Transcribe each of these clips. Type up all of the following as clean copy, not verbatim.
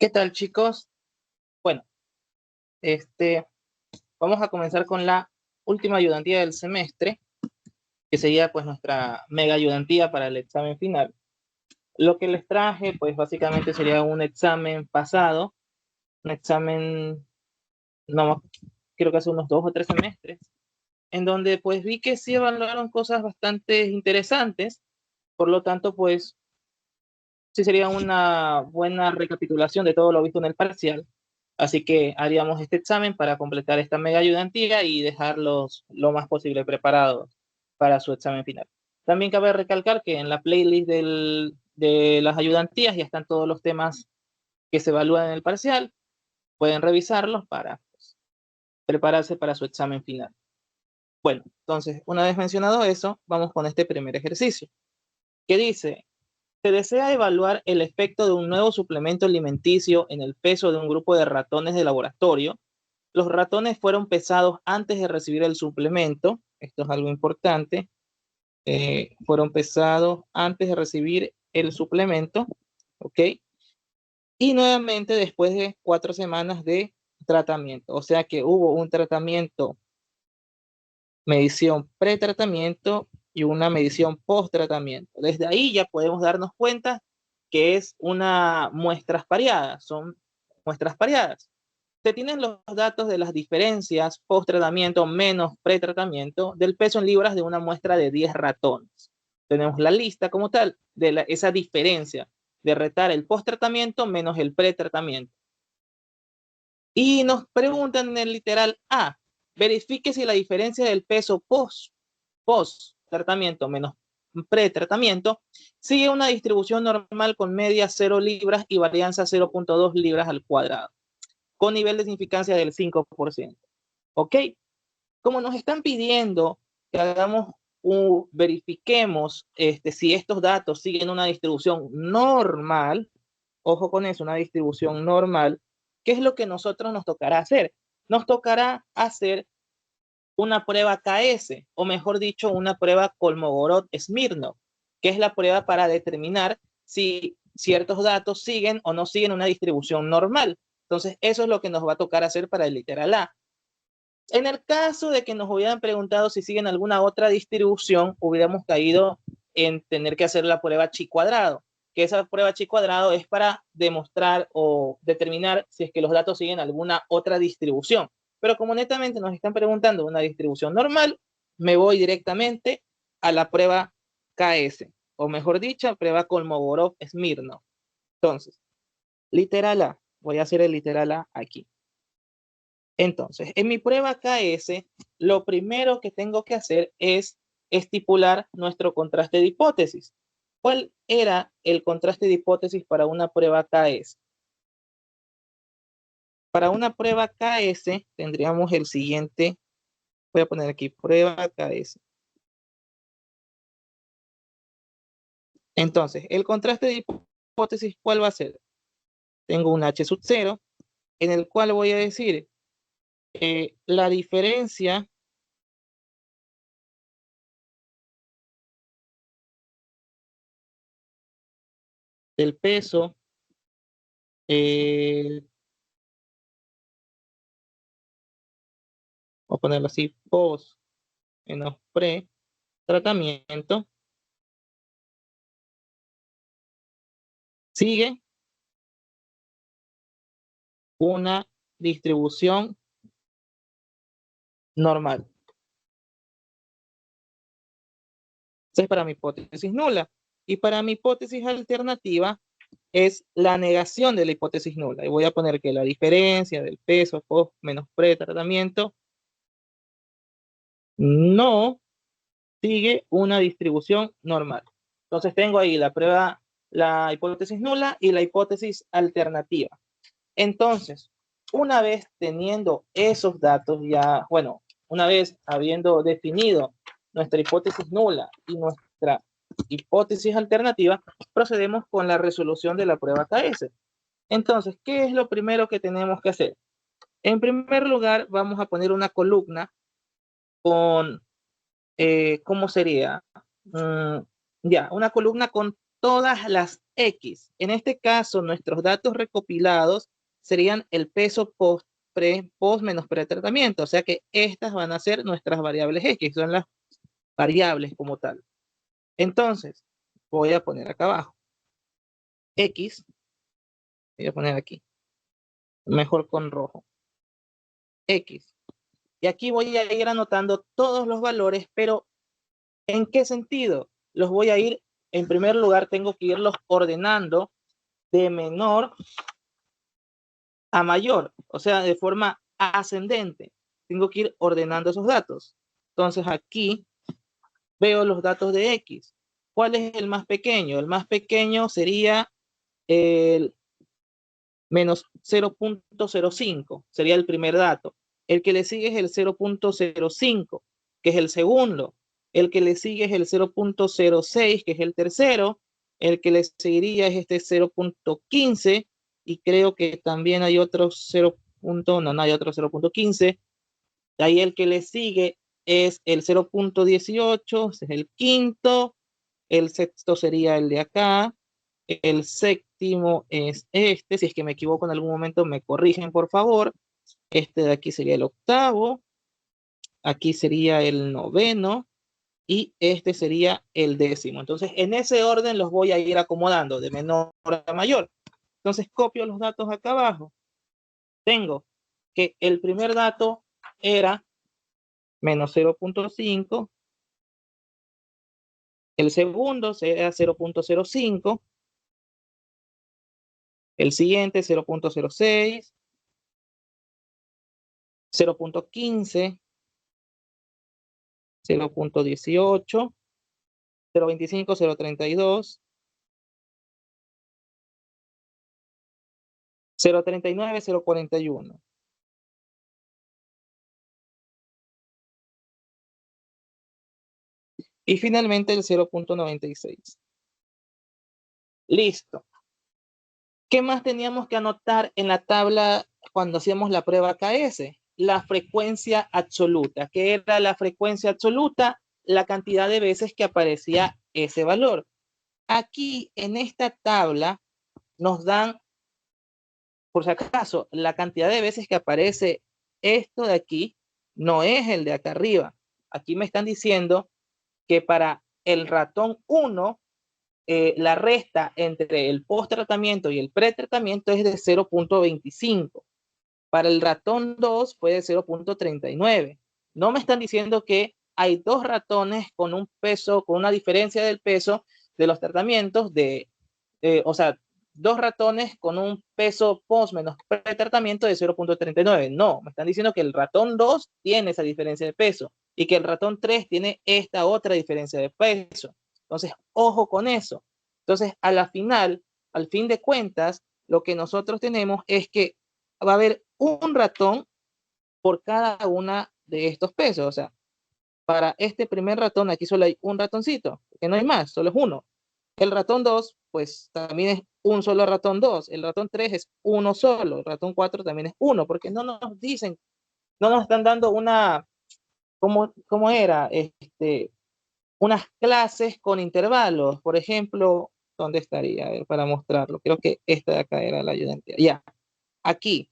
¿Qué tal, chicos? Bueno, este, vamos a comenzar con la última ayudantía del semestre, que sería pues nuestra mega ayudantía para el examen final. Lo que les traje, pues básicamente sería un examen pasado, un examen, no, creo que hace unos 2 o 3 semestres, en donde pues vi que sí evaluaron cosas bastante interesantes, por lo tanto pues sí sería una buena recapitulación de todo lo visto en el parcial. Así que haríamos este examen para completar esta mega ayudantía y dejarlos lo más posible preparados para su examen final. También cabe recalcar que en la playlist de las ayudantías ya están todos los temas que se evalúan en el parcial. Pueden revisarlos para pues, prepararse para su examen final. Bueno, entonces, una vez mencionado eso, vamos con este primer ejercicio, que dice: se desea evaluar el efecto de un nuevo suplemento alimenticio en el peso de un grupo de ratones de laboratorio. Los ratones fueron pesados antes de recibir el suplemento. Esto es algo importante. Fueron pesados antes de recibir el suplemento. ¿Ok? Y nuevamente después de 4 semanas de tratamiento. O sea que hubo un tratamiento, medición pretratamiento y una medición post-tratamiento. Desde ahí ya podemos darnos cuenta que es una muestras pareadas, son muestras pareadas. Se tienen los datos de las diferencias post-tratamiento menos pretratamiento del peso en libras de una muestra de 10 ratones. Tenemos la lista como tal de esa diferencia de retar el post-tratamiento menos el pretratamiento. Y nos preguntan en el literal A, verifique si la diferencia del peso post-tratamiento menos pretratamiento sigue una distribución normal con media 0 libras y varianza 0.2 libras al cuadrado, con nivel de significancia del 5%. ¿Ok? Como nos están pidiendo que hagamos verifiquemos si estos datos siguen una distribución normal, ojo con eso, una distribución normal, ¿qué es lo que nosotros nos tocará hacer? Nos tocará hacer una prueba KS, o mejor dicho, una prueba Kolmogorov-Smirnov, que es la prueba para determinar si ciertos datos siguen o no siguen una distribución normal. Entonces, eso es lo que nos va a tocar hacer para el literal A. En el caso de que nos hubieran preguntado si siguen alguna otra distribución, hubiéramos caído en tener que hacer la prueba chi cuadrado, que esa prueba chi cuadrado es para demostrar o determinar si es que los datos siguen alguna otra distribución. Pero como netamente nos están preguntando una distribución normal, me voy directamente a la prueba KS, o mejor dicho, prueba Kolmogorov-Smirnov. Entonces, literal A, voy a hacer el literal A aquí. Entonces, en mi prueba KS, lo primero que tengo que hacer es estipular nuestro contraste de hipótesis. ¿Cuál era el contraste de hipótesis para una prueba KS? Para una prueba KS tendríamos el siguiente, voy a poner aquí prueba KS. Entonces, el contraste de hipótesis, ¿cuál va a ser? Tengo un H sub 0, en el cual voy a decir la diferencia del peso voy a ponerlo así, post menos pre tratamiento, sigue una distribución normal. Esa es para mi hipótesis nula. Y para mi hipótesis alternativa es la negación de la hipótesis nula. Y voy a poner que la diferencia del peso post menos pretratamiento no sigue una distribución normal. Entonces tengo ahí la prueba, la hipótesis nula y la hipótesis alternativa. Entonces, una vez teniendo esos datos ya, bueno, una vez habiendo definido nuestra hipótesis nula y nuestra hipótesis alternativa, procedemos con la resolución de la prueba KS. Entonces, ¿qué es lo primero que tenemos que hacer? En primer lugar, vamos a poner una columna con, ¿cómo sería? Ya, una columna con todas las X. En este caso, nuestros datos recopilados serían el peso post menos pretratamiento. O sea que estas van a ser nuestras variables X, son las variables como tal. Entonces, voy a poner acá abajo. X, voy a poner aquí. Mejor con rojo. X. Y aquí voy a ir anotando todos los valores, pero ¿en qué sentido? Los voy a ir, en primer lugar, tengo que irlos ordenando de menor a mayor, o sea, de forma ascendente. Tengo que ir ordenando esos datos. Entonces aquí veo los datos de X. ¿Cuál es el más pequeño? El más pequeño sería el menos 0.05, sería el primer dato. El que le sigue es el 0.05, que es el segundo. El que le sigue es el 0.06, que es el tercero. El que le seguiría es este 0.15, y creo que también hay otro 0. No hay otro 0.15. De ahí el que le sigue es el 0.18, ese es el quinto. El sexto sería el de acá. El séptimo es este. Si es que me equivoco en algún momento, me corrigen, por favor. Este de aquí sería el octavo. Aquí sería el noveno. Y este sería el décimo. Entonces, en ese orden los voy a ir acomodando, de menor a mayor. Entonces, copio los datos acá abajo. Tengo que el primer dato era menos 0.5. El segundo será 0.05. El siguiente 0.06. 0.15. 0.18. 0.25, 0.32. 0.39, 0.41. Y finalmente el 0.96. Listo. ¿Qué más teníamos que anotar en la tabla cuando hacíamos la prueba KS? La frecuencia absoluta. ¿Qué era la frecuencia absoluta? La cantidad de veces que aparecía ese valor. Aquí en esta tabla nos dan, por si acaso, la cantidad de veces que aparece esto de aquí no es el de acá arriba. Aquí me están diciendo que para el ratón 1, la resta entre el post-tratamiento y el pretratamiento es de 0.25. Para el ratón 2 fue de 0.39. No me están diciendo que hay dos ratones con un peso, con una diferencia del peso de los tratamientos o sea, dos ratones con un peso post menos pretratamiento de 0.39. No, me están diciendo que el ratón 2 tiene esa diferencia de peso y que el ratón 3 tiene esta otra diferencia de peso. Entonces, ojo con eso. Entonces, a la final, al fin de cuentas, lo que nosotros tenemos es que va a haber un ratón por cada una de estos pesos. O sea, para este primer ratón, aquí solo hay un ratoncito, que no hay más, solo es uno. El ratón 2, pues también es un solo ratón 2. El ratón 3 es uno solo. El ratón 4 también es uno, porque no nos dicen, no nos están dando una, ¿cómo era? Unas clases con intervalos. Por ejemplo, ¿dónde estaría? A ver, para mostrarlo. Creo que esta de acá era la ayudante. Ya, aquí.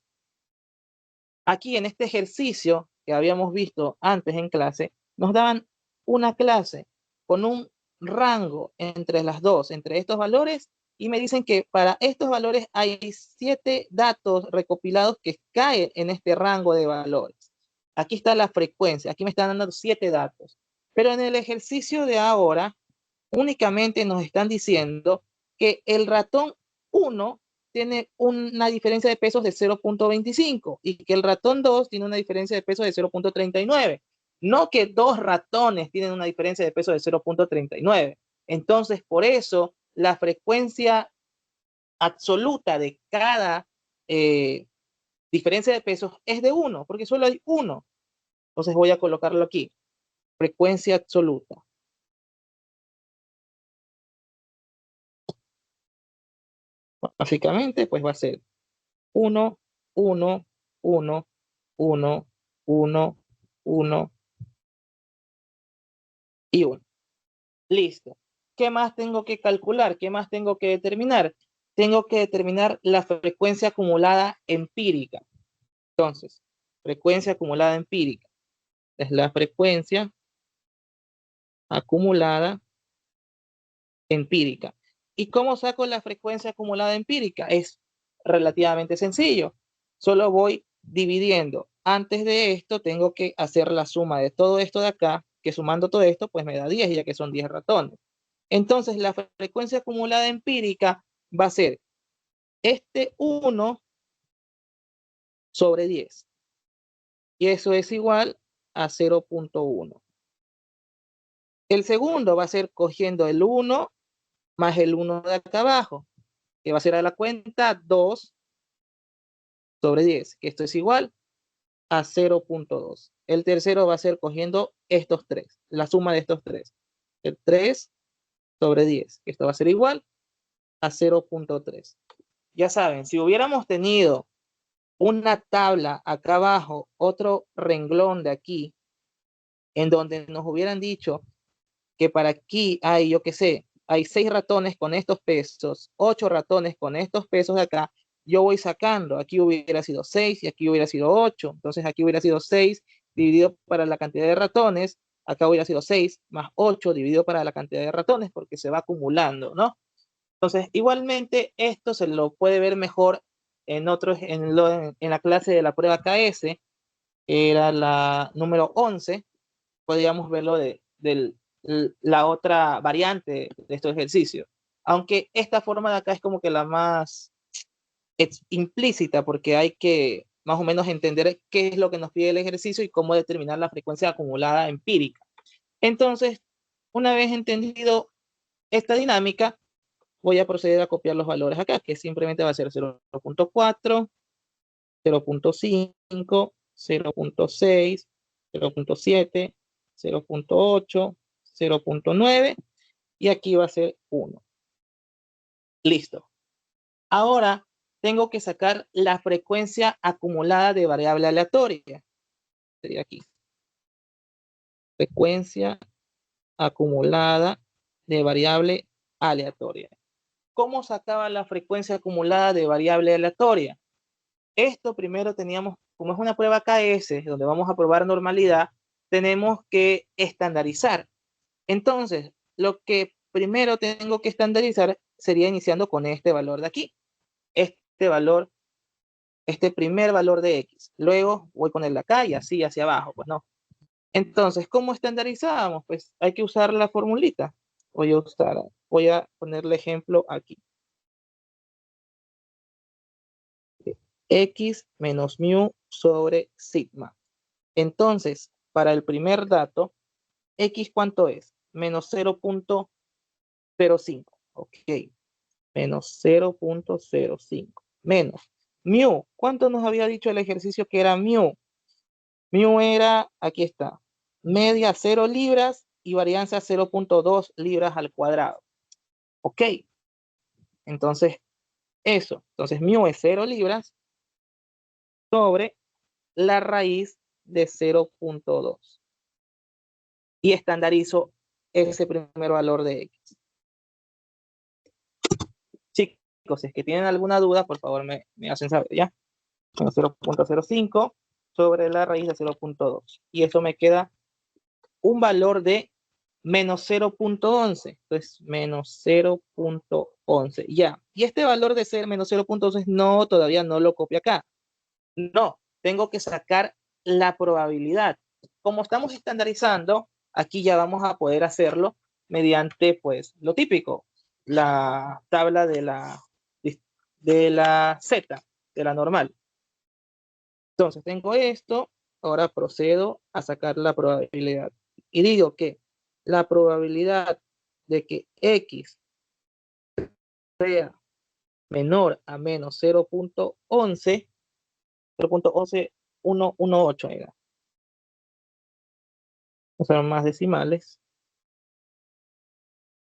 Aquí en este ejercicio que habíamos visto antes en clase, nos daban una clase con un rango entre las dos, entre estos valores, y me dicen que para estos valores hay 7 datos recopilados que caen en este rango de valores. Aquí está la frecuencia, aquí me están dando 7 datos. Pero en el ejercicio de ahora, únicamente nos están diciendo que el ratón 1 tiene una diferencia de pesos de 0.25 y que el ratón 2 tiene una diferencia de peso de 0.39. No que dos ratones tienen una diferencia de peso de 0.39. Entonces, por eso, la frecuencia absoluta de cada diferencia de pesos es de 1, porque solo hay 1. Entonces voy a colocarlo aquí. Frecuencia absoluta. Básicamente, pues va a ser 1, 1, 1, 1, 1, 1 y 1. Listo. ¿qué más tengo que calcular? ¿Qué más tengo que determinar? Tengo que determinar la frecuencia acumulada empírica. Entonces, frecuencia acumulada empírica es la frecuencia acumulada empírica. ¿Y cómo saco la frecuencia acumulada empírica? Es relativamente sencillo. Solo voy dividiendo. Antes de esto tengo que hacer la suma de todo esto de acá, que sumando todo esto pues me da 10, ya que son 10 ratones. Entonces la frecuencia acumulada empírica va a ser este 1 sobre 10. Y eso es igual a 0.1. El segundo va a ser cogiendo el 1 más el 1 de acá abajo, que va a ser a la cuenta 2 sobre 10, que esto es igual a 0.2. El tercero va a ser cogiendo estos tres, la suma de estos tres. El 3 sobre 10, que esto va a ser igual a 0.3. Ya saben, si hubiéramos tenido una tabla acá abajo, otro renglón de aquí, en donde nos hubieran dicho que para aquí hay, yo qué sé, hay 6 ratones con estos pesos, 8 ratones con estos pesos de acá, yo voy sacando, aquí hubiera sido 6 y aquí hubiera sido 8, entonces aquí hubiera sido 6 dividido para la cantidad de ratones, acá hubiera sido 6 más 8 dividido para la cantidad de ratones, porque se va acumulando, ¿no? Entonces, igualmente, esto se lo puede ver mejor en la clase de la prueba KS, era la número 11, podríamos verlo de la otra variante de estos ejercicios. Aunque esta forma de acá es como que la más implícita, porque hay que más o menos entender qué es lo que nos pide el ejercicio y cómo determinar la frecuencia acumulada empírica. Entonces, una vez entendido esta dinámica, voy a proceder a copiar los valores acá, que simplemente va a ser 0.4, 0.5, 0.6, 0.7, 0.8, 0.9 y aquí va a ser 1. Listo. Ahora tengo que sacar la frecuencia acumulada de variable aleatoria. Sería aquí. Frecuencia acumulada de variable aleatoria. ¿Cómo sacaba la frecuencia acumulada de variable aleatoria? Esto primero teníamos, como es una prueba KS, donde vamos a probar normalidad, tenemos que estandarizar. Entonces, lo que primero tengo que estandarizar sería iniciando con este valor de aquí. Este valor, este primer valor de X. Luego voy a ponerla acá y así hacia abajo, pues no. Entonces, ¿cómo estandarizamos? Pues hay que usar la formulita. Voy a ponerle ejemplo aquí. X menos mu sobre sigma. Entonces, para el primer dato, X ¿cuánto es? Menos 0.05. Ok. Menos 0.05. Menos. Mu. ¿Cuánto nos había dicho el ejercicio que era mu? Mu era, aquí está, media 0 libras y varianza 0.2 libras al cuadrado. Ok. Entonces, eso. Entonces, mu es 0 libras sobre la raíz de 0.2. Y estandarizo ese primer valor de X. Chicos, si es que tienen alguna duda, por favor me hacen saber, ¿ya? 0.05 sobre la raíz de 0.2. Y eso me queda un valor de menos 0.11. Entonces, menos 0.11. Ya. Y este valor de ser menos 0.11 no, todavía no lo copio acá. No, tengo que sacar la probabilidad. Como estamos estandarizando, aquí ya vamos a poder hacerlo mediante, pues, lo típico, la tabla de la Z, de la normal. Entonces, tengo esto, ahora procedo a sacar la probabilidad. Y digo que la probabilidad de que X sea menor a menos 0.11, 0.11118 era. O sea, más decimales.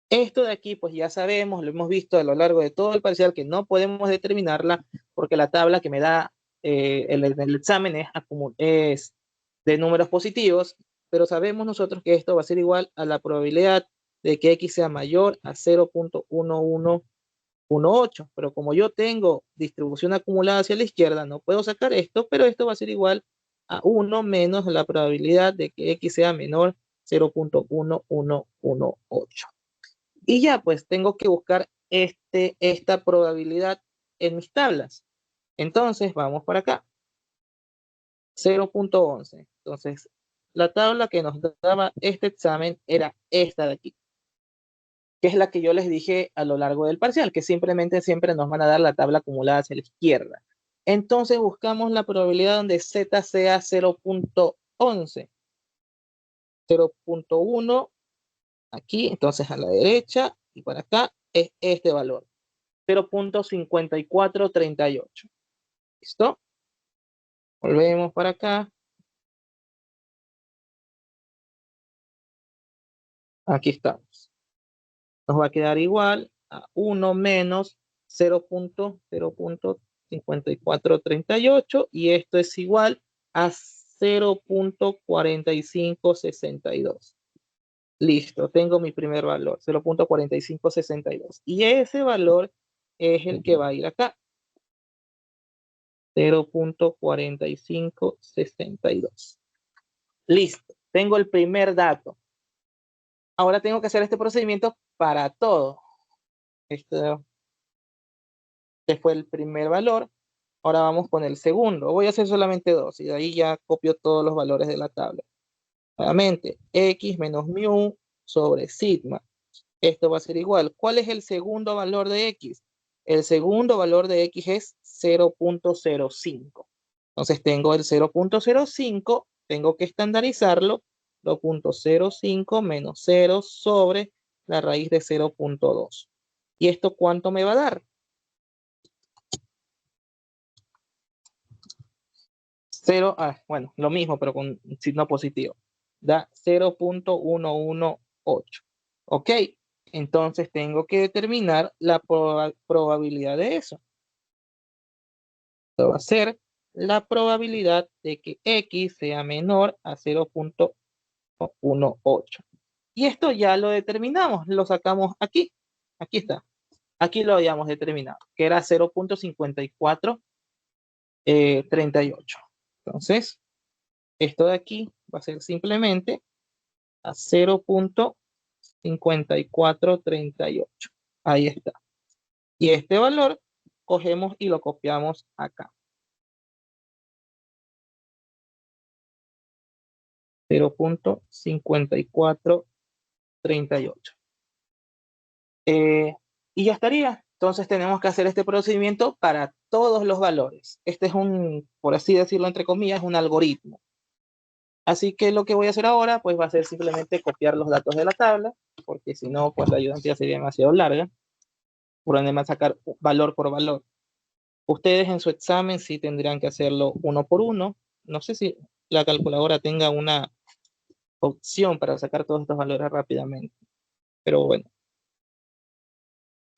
Esto de aquí, pues ya sabemos, lo hemos visto a lo largo de todo el parcial, que no podemos determinarla porque la tabla que me da el examen es de números positivos, pero sabemos nosotros que esto va a ser igual a la probabilidad de que X sea mayor a 0.1118. Pero como yo tengo distribución acumulada hacia la izquierda, no puedo sacar esto, pero esto va a ser igual a 1 menos la probabilidad de que X sea menor 0.1118. Y ya, pues tengo que buscar esta probabilidad en mis tablas. Entonces, vamos para acá. 0.11. Entonces, la tabla que nos daba este examen era esta de aquí, que es la que yo les dije a lo largo del parcial, que simplemente siempre nos van a dar la tabla acumulada hacia la izquierda. Entonces, buscamos la probabilidad donde Z sea 0.11. 0.1 aquí, entonces a la derecha, y para acá es este valor. 0.5438. ¿Listo? Volvemos para acá. Aquí estamos. Nos va a quedar igual a 1 menos 0.5438 y esto es igual a 0.4562. Listo, tengo mi primer valor, 0.4562. Y ese valor es el que va a ir acá. 0.4562. Listo, tengo el primer dato. Ahora tengo que hacer este procedimiento para todo. Este fue el primer valor. Ahora vamos con el segundo. Voy a hacer solamente dos y de ahí ya copio todos los valores de la tabla. Nuevamente, x menos mu sobre sigma. Esto va a ser igual. ¿Cuál es el segundo valor de x? El segundo valor de x es 0.05. Entonces tengo el 0.05, tengo que estandarizarlo, 0.05 menos 0 sobre la raíz de 0.2. ¿Y esto cuánto me va a dar? 0, bueno, lo mismo, pero con signo positivo. Da 0.118. Ok, entonces tengo que determinar la probabilidad de eso. Esto va a ser la probabilidad de que X sea menor a 0.18. Y esto ya lo determinamos, lo sacamos aquí. Aquí está. Aquí lo habíamos determinado, que era 0.5438. Entonces, esto de aquí va a ser simplemente a 0.5438. Ahí está. Y este valor cogemos y lo copiamos acá. 0.5438. Y ya estaría. Entonces tenemos que hacer este procedimiento para todos los valores. Este es un, por así decirlo entre comillas, un algoritmo. Así que lo que voy a hacer ahora, pues va a ser simplemente copiar los datos de la tabla, porque si no, pues la ayudantía sería demasiado larga. Por ende, sacar valor por valor. Ustedes en su examen sí tendrían que hacerlo uno por uno. No sé si la calculadora tenga una opción para sacar todos estos valores rápidamente. Pero bueno.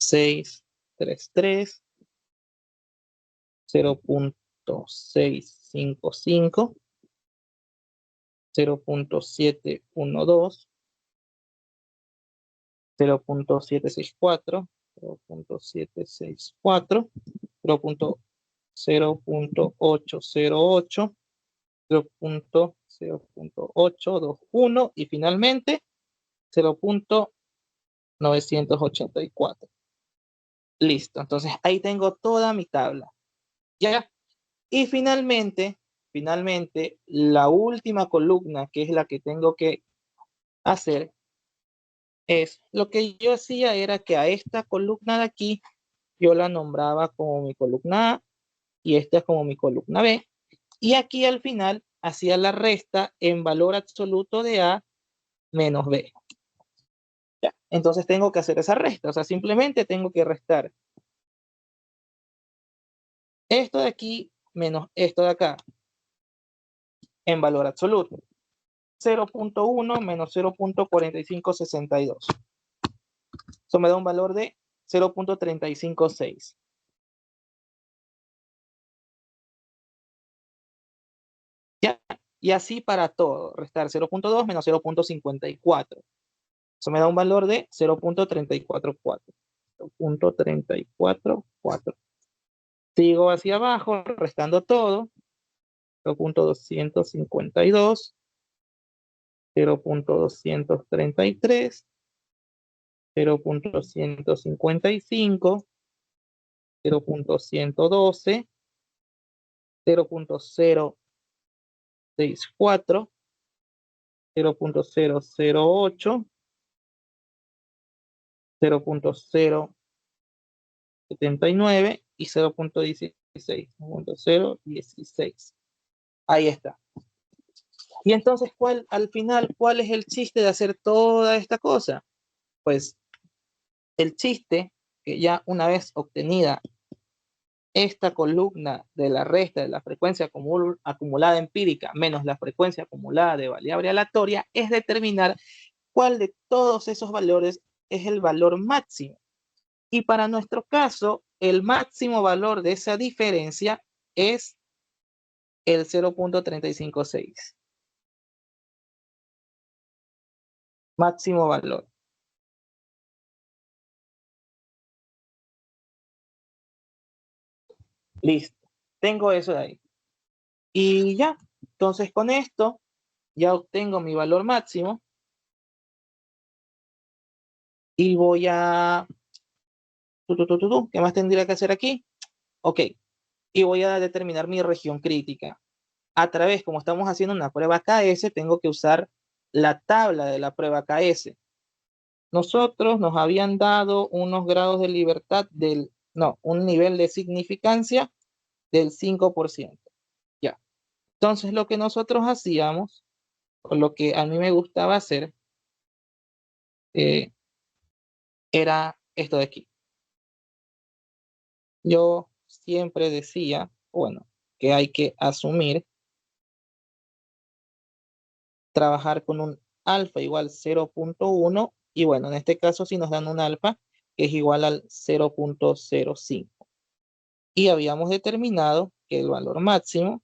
633, 0.655, 0.712, 0.764, 0.764, 0.808, 0.821 y finalmente 0.984. Listo, entonces ahí tengo toda mi tabla. ¿Ya? Y finalmente, la última columna, que es la que tengo que hacer, es lo que yo hacía era que a esta columna de aquí, yo la nombraba como mi columna A y esta es como mi columna B. Y aquí al final hacía la resta en valor absoluto de A menos B. ¿Ya? Entonces tengo que hacer esa resta, o sea, simplemente tengo que restar esto de aquí menos esto de acá en valor absoluto. 0.1 menos 0.4562. Eso me da un valor de 0.356. ¿Ya? Y así para todo. Restar 0.2 menos 0.54. Eso me da un valor de 0.344. 0.344. Sigo hacia abajo, restando todo. 0.252, 0.233, 0.155, 0.112, 0.064, 0.008, 0.079 y 0.16. 0.016. Ahí está. Y entonces, al final, ¿cuál es el chiste de hacer toda esta cosa? Pues el chiste, que ya una vez obtenida esta columna de la resta de la frecuencia acumulada empírica menos la frecuencia acumulada de variable aleatoria, es determinar cuál de todos esos valores es el valor máximo. Y para nuestro caso, el máximo valor de esa diferencia es el 0.356. Máximo valor. Listo. Tengo eso de ahí. Y ya. Entonces con esto ya obtengo mi valor máximo. Y voy a... ¿Qué más tendría que hacer aquí? Ok. Y voy a determinar mi región crítica. A través, como estamos haciendo una prueba KS, tengo que usar la tabla de la prueba KS. Nosotros nos habían dado unos grados de libertad un nivel de significancia del 5%. Ya. Entonces, lo que nosotros hacíamos, o lo que a mí me gustaba hacer, era esto de aquí. Yo siempre decía, bueno, que hay que asumir, trabajar con un alfa igual 0.1 y bueno, en este caso si nos dan un alfa que es igual al 0.05. Y habíamos determinado que el valor máximo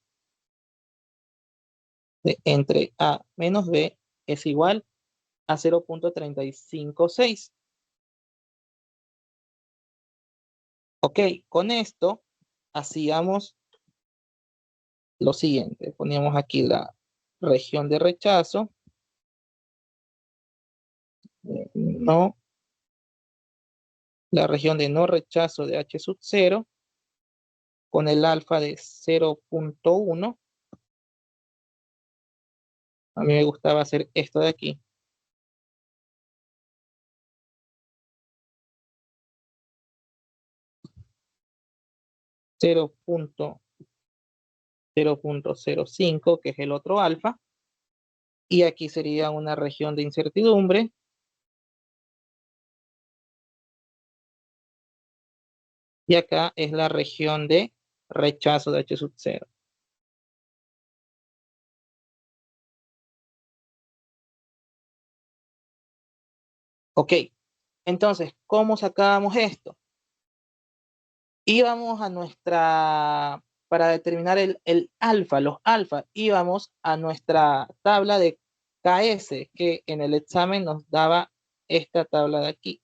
de entre A menos B es igual a 0.356. Ok, con esto hacíamos lo siguiente. Poníamos aquí la región de rechazo. No. La región de no rechazo de H sub 0 con el alfa de 0.1. A mí me gustaba hacer esto de aquí. Cero punto 0.05, que es el otro alfa. Y aquí sería una región de incertidumbre. Y acá es la región de rechazo de H sub 0. Ok, entonces, ¿cómo sacábamos esto? Íbamos a para determinar el alfa, los alfa, íbamos a nuestra tabla de KS, que en el examen nos daba esta tabla de aquí.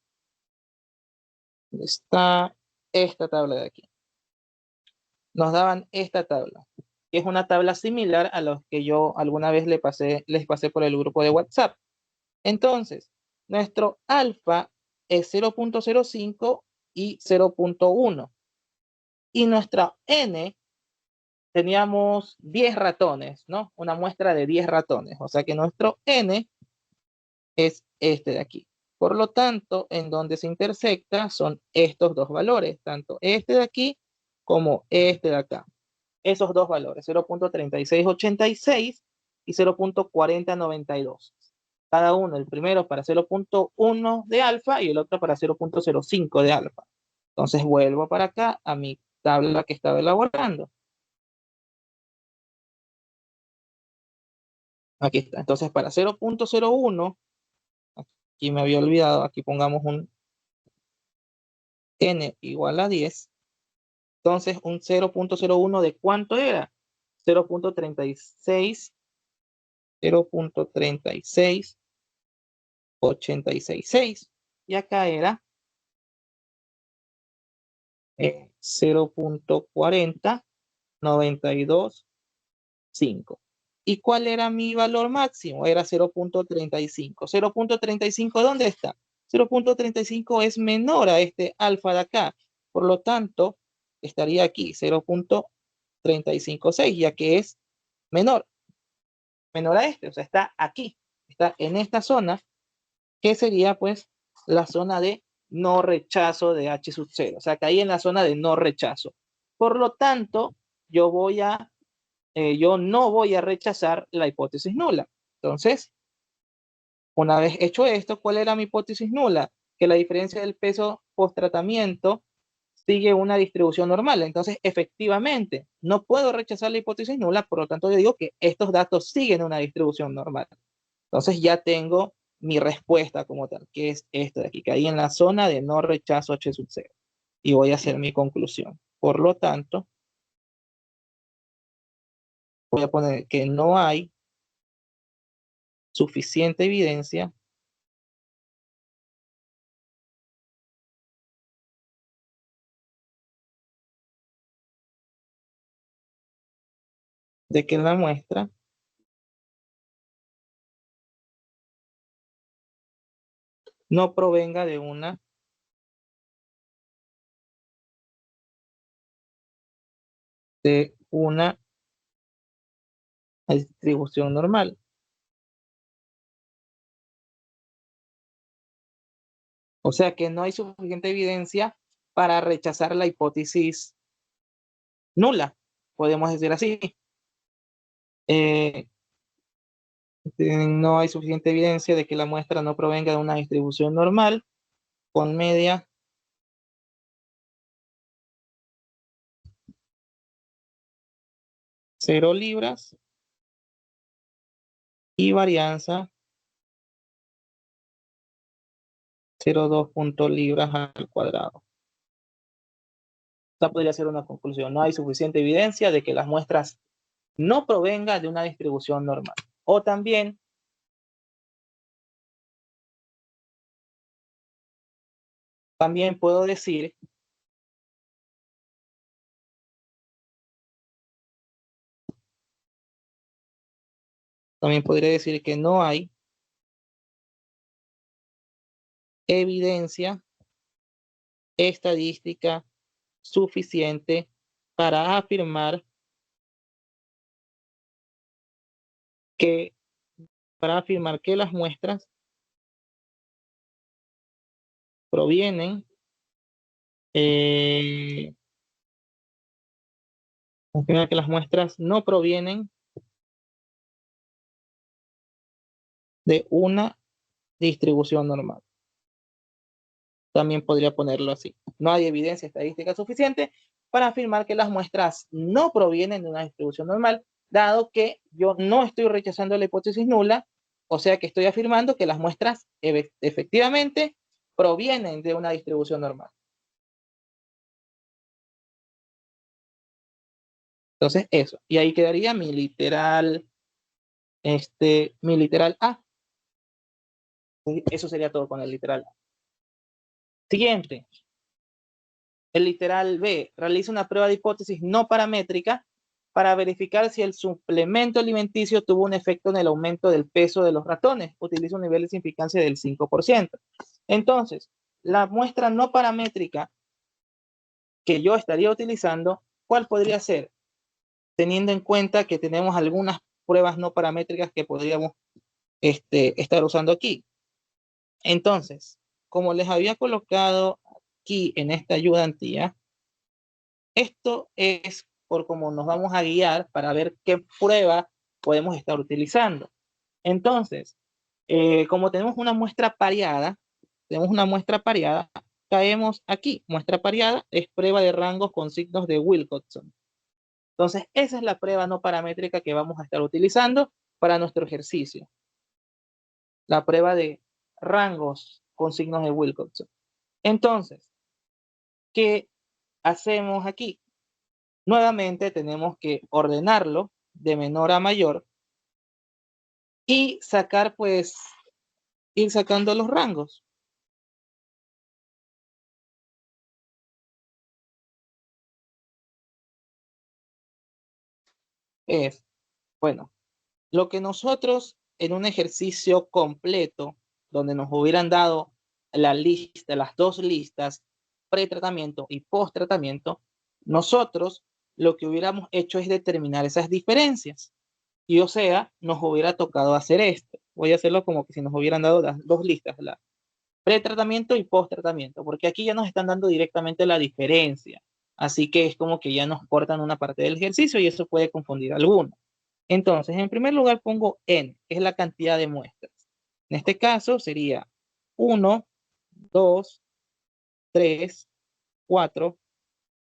Está esta tabla de aquí. Nos daban esta tabla, que es una tabla similar a los que yo alguna vez les pasé por el grupo de WhatsApp. Entonces, nuestro alfa es 0.05 y 0.1. Y nuestra n, teníamos 10 ratones, ¿no? Una muestra de 10 ratones. O sea que nuestro n es este de aquí. Por lo tanto, en donde se intersecta son estos dos valores, tanto este de aquí como este de acá. Esos dos valores, 0.3686 y 0.4092. Cada uno, el primero para 0.1 de alfa y el otro para 0.05 de alfa. Entonces vuelvo para acá a mi tabla que estaba elaborando. Aquí está. Entonces para 0.01, aquí me había olvidado, aquí pongamos un n igual a 10. Entonces un 0.01 de ¿cuánto era? 0.36, 0.36 86.6. Y acá era 0.40, 92.5. ¿Y cuál era mi valor máximo? Era 0.35. 0.35, ¿dónde está? 0.35 es menor a este alfa de acá. Por lo tanto, estaría aquí 0.356, ya que es menor a este. O sea, está aquí. Está en esta zona, que sería pues la zona de no rechazo de H sub 0. O sea, caí en la zona de no rechazo. Por lo tanto, yo no voy a rechazar la hipótesis nula. Entonces, una vez hecho esto, ¿cuál era mi hipótesis nula? Que la diferencia del peso post tratamiento sigue una distribución normal. Entonces, efectivamente, no puedo rechazar la hipótesis nula, por lo tanto, yo digo que estos datos siguen una distribución normal. Entonces, ya tengo mi respuesta como tal, que es esto de aquí, que hay en la zona de no rechazo H sub 0. Y voy a hacer mi conclusión. Por lo tanto, voy a poner que no hay suficiente evidencia de que la muestra no provenga de una distribución normal. O sea que no hay suficiente evidencia para rechazar la hipótesis nula, podemos decir así. Eh, no hay suficiente evidencia de que la muestra no provenga de una distribución normal con media cero libras y varianza 0,2 libras al cuadrado. Esta podría ser una conclusión. No hay suficiente evidencia de que las muestras no provengan de una distribución normal. O también puedo decir podría decir que no hay evidencia estadística suficiente para afirmar que las muestras provienen afirmar que las muestras no provienen de una distribución normal. También podría ponerlo así. No hay evidencia estadística suficiente para afirmar que las muestras no provienen de una distribución normal, dado que yo no estoy rechazando la hipótesis nula, o sea que estoy afirmando que las muestras efectivamente provienen de una distribución normal. Entonces, eso. Y ahí quedaría mi literal A. Eso sería todo con el literal A. Siguiente. El literal B. Realiza una prueba de hipótesis no paramétrica para verificar si el suplemento alimenticio tuvo un efecto en el aumento del peso de los ratones. Utiliza un nivel de significancia del 5%. Entonces, la muestra no paramétrica que yo estaría utilizando, ¿cuál podría ser? Teniendo en cuenta que tenemos algunas pruebas no paramétricas que podríamos estar usando aquí. Entonces, como les había colocado aquí en esta ayudantía, esto es por cómo nos vamos a guiar para ver qué prueba podemos estar utilizando. Entonces, como tenemos una muestra pareada, caemos aquí. Muestra pareada es prueba de rangos con signos de Wilcoxon. Entonces, esa es la prueba no paramétrica que vamos a estar utilizando para nuestro ejercicio. La prueba de rangos con signos de Wilcoxon. Entonces, ¿qué hacemos aquí? Nuevamente tenemos que ordenarlo de menor a mayor y sacar pues ir sacando los rangos. Es, bueno, lo que nosotros en un ejercicio completo, donde nos hubieran dado la lista, las dos listas, pretratamiento y post-tratamiento, nosotros lo que hubiéramos hecho es determinar esas diferencias. Y o sea, nos hubiera tocado hacer esto. Voy a hacerlo como que si nos hubieran dado las dos listas, la pretratamiento y post-tratamiento, porque aquí ya nos están dando directamente la diferencia. Así que es como que ya nos cortan una parte del ejercicio y eso puede confundir a alguno. Entonces, en primer lugar pongo n, que es la cantidad de muestras. En este caso sería 1, 2, 3, 4,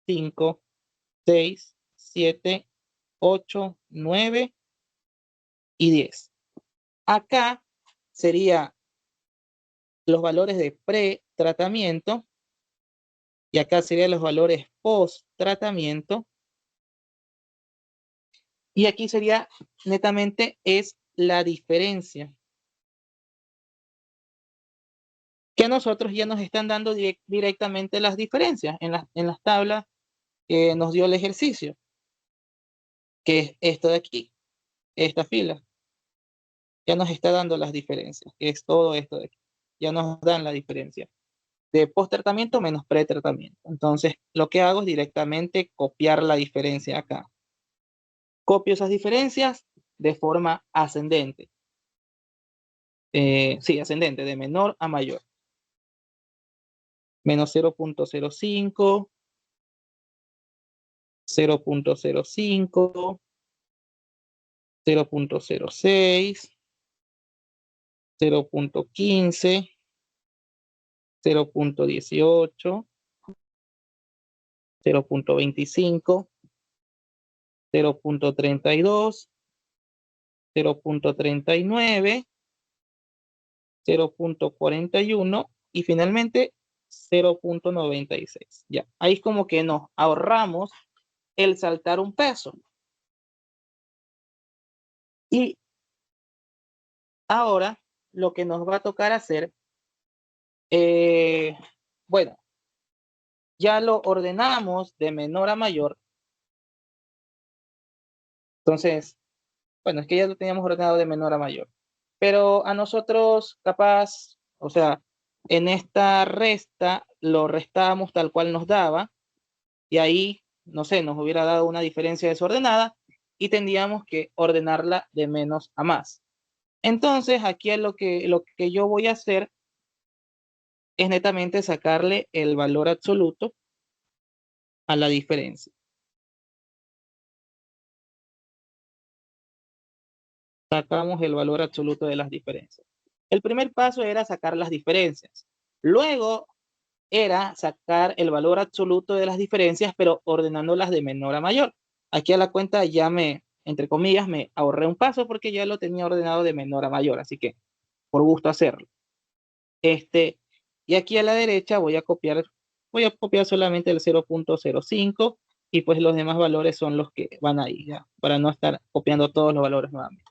5, 6, 7, 8, 9 y 10. Acá sería los valores de pre-tratamiento y acá serían los valores post-tratamiento. Y aquí sería netamente es la diferencia. Que a nosotros ya nos están dando directamente las diferencias en las tablas que nos dio el ejercicio, que es esto de aquí, esta fila. Ya nos está dando las diferencias, que es todo esto de aquí. Ya nos dan la diferencia de post-tratamiento menos pre-tratamiento. Entonces, lo que hago es directamente copiar la diferencia acá. Copio esas diferencias de forma ascendente. Sí, ascendente, de menor a mayor. Menos 0.05, 0.05, 0.06, 0.15, 0.18, 0.25, 0.32, 0.39, 0.41 y finalmente 0.96. Ya, ahí es como que nos ahorramos el saltar un peso. Y ahora lo que nos va a tocar hacer, bueno, ya lo ordenamos de menor a mayor. Entonces, bueno, es que ya lo teníamos ordenado de menor a mayor. Pero a nosotros, capaz, o sea, en esta resta lo restábamos tal cual nos daba y ahí, no sé, nos hubiera dado una diferencia desordenada y tendríamos que ordenarla de menos a más. Entonces, aquí lo que yo voy a hacer es netamente sacarle el valor absoluto a la diferencia. Sacamos el valor absoluto de las diferencias. El primer paso era sacar las diferencias. Luego era sacar el valor absoluto de las diferencias, pero ordenándolas de menor a mayor. Aquí a la cuenta ya entre comillas, me ahorré un paso porque ya lo tenía ordenado de menor a mayor, así que por gusto hacerlo. Y aquí a la derecha voy a copiar solamente el 0.05 y pues los demás valores son los que van ahí, ya, para no estar copiando todos los valores nuevamente.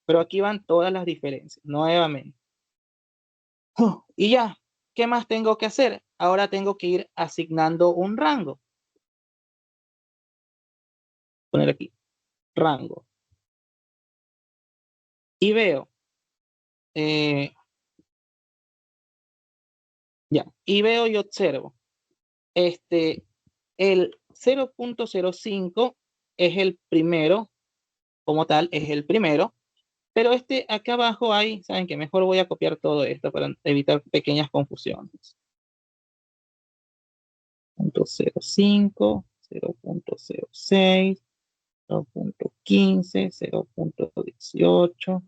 Pero aquí van todas las diferencias, nuevamente. Y ya, ¿qué más tengo que hacer? Ahora tengo que ir asignando un rango. Poner aquí, rango. Y veo, ya, y veo y observo. El 0.05 es el primero, como tal, es el primero. Pero acá abajo hay, ¿saben qué? Mejor voy a copiar todo esto para evitar pequeñas confusiones. 0.05, 0.06, 0.15, 0.18.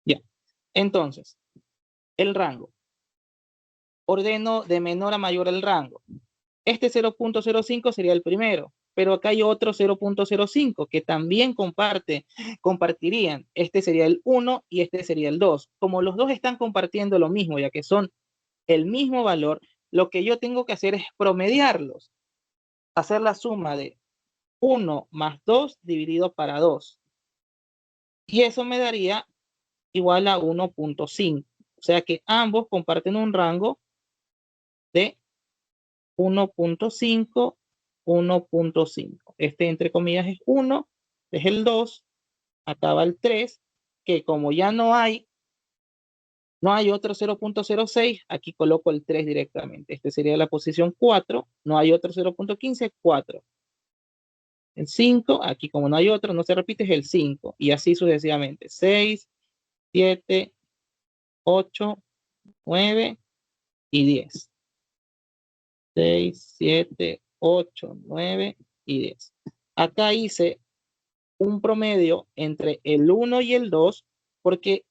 Ya. Entonces, el rango. Ordeno de menor a mayor el rango. Este 0.05 sería el primero, pero acá hay otro 0.05 que también compartirían. Este sería el 1 y este sería el 2. Como los dos están compartiendo lo mismo, ya que son el mismo valor, lo que yo tengo que hacer es promediarlos. hacer la suma de 1 más 2 dividido para 2. Y eso me daría igual a 1.5. O sea que ambos comparten un rango de 1.5, 1.5. Este entre comillas es 1, es el 2, acá va el 3, que como ya no hay otro 0.06, aquí coloco el 3 directamente. Este sería la posición 4, no hay otro 0.15, 4. El 5, aquí como no hay otro, no se repite, es el 5. Y así sucesivamente. 6, 7, 8, 9 y 10. 6, 7, 8, 9 y 10. Acá hice un promedio entre el 1 y el 2 porque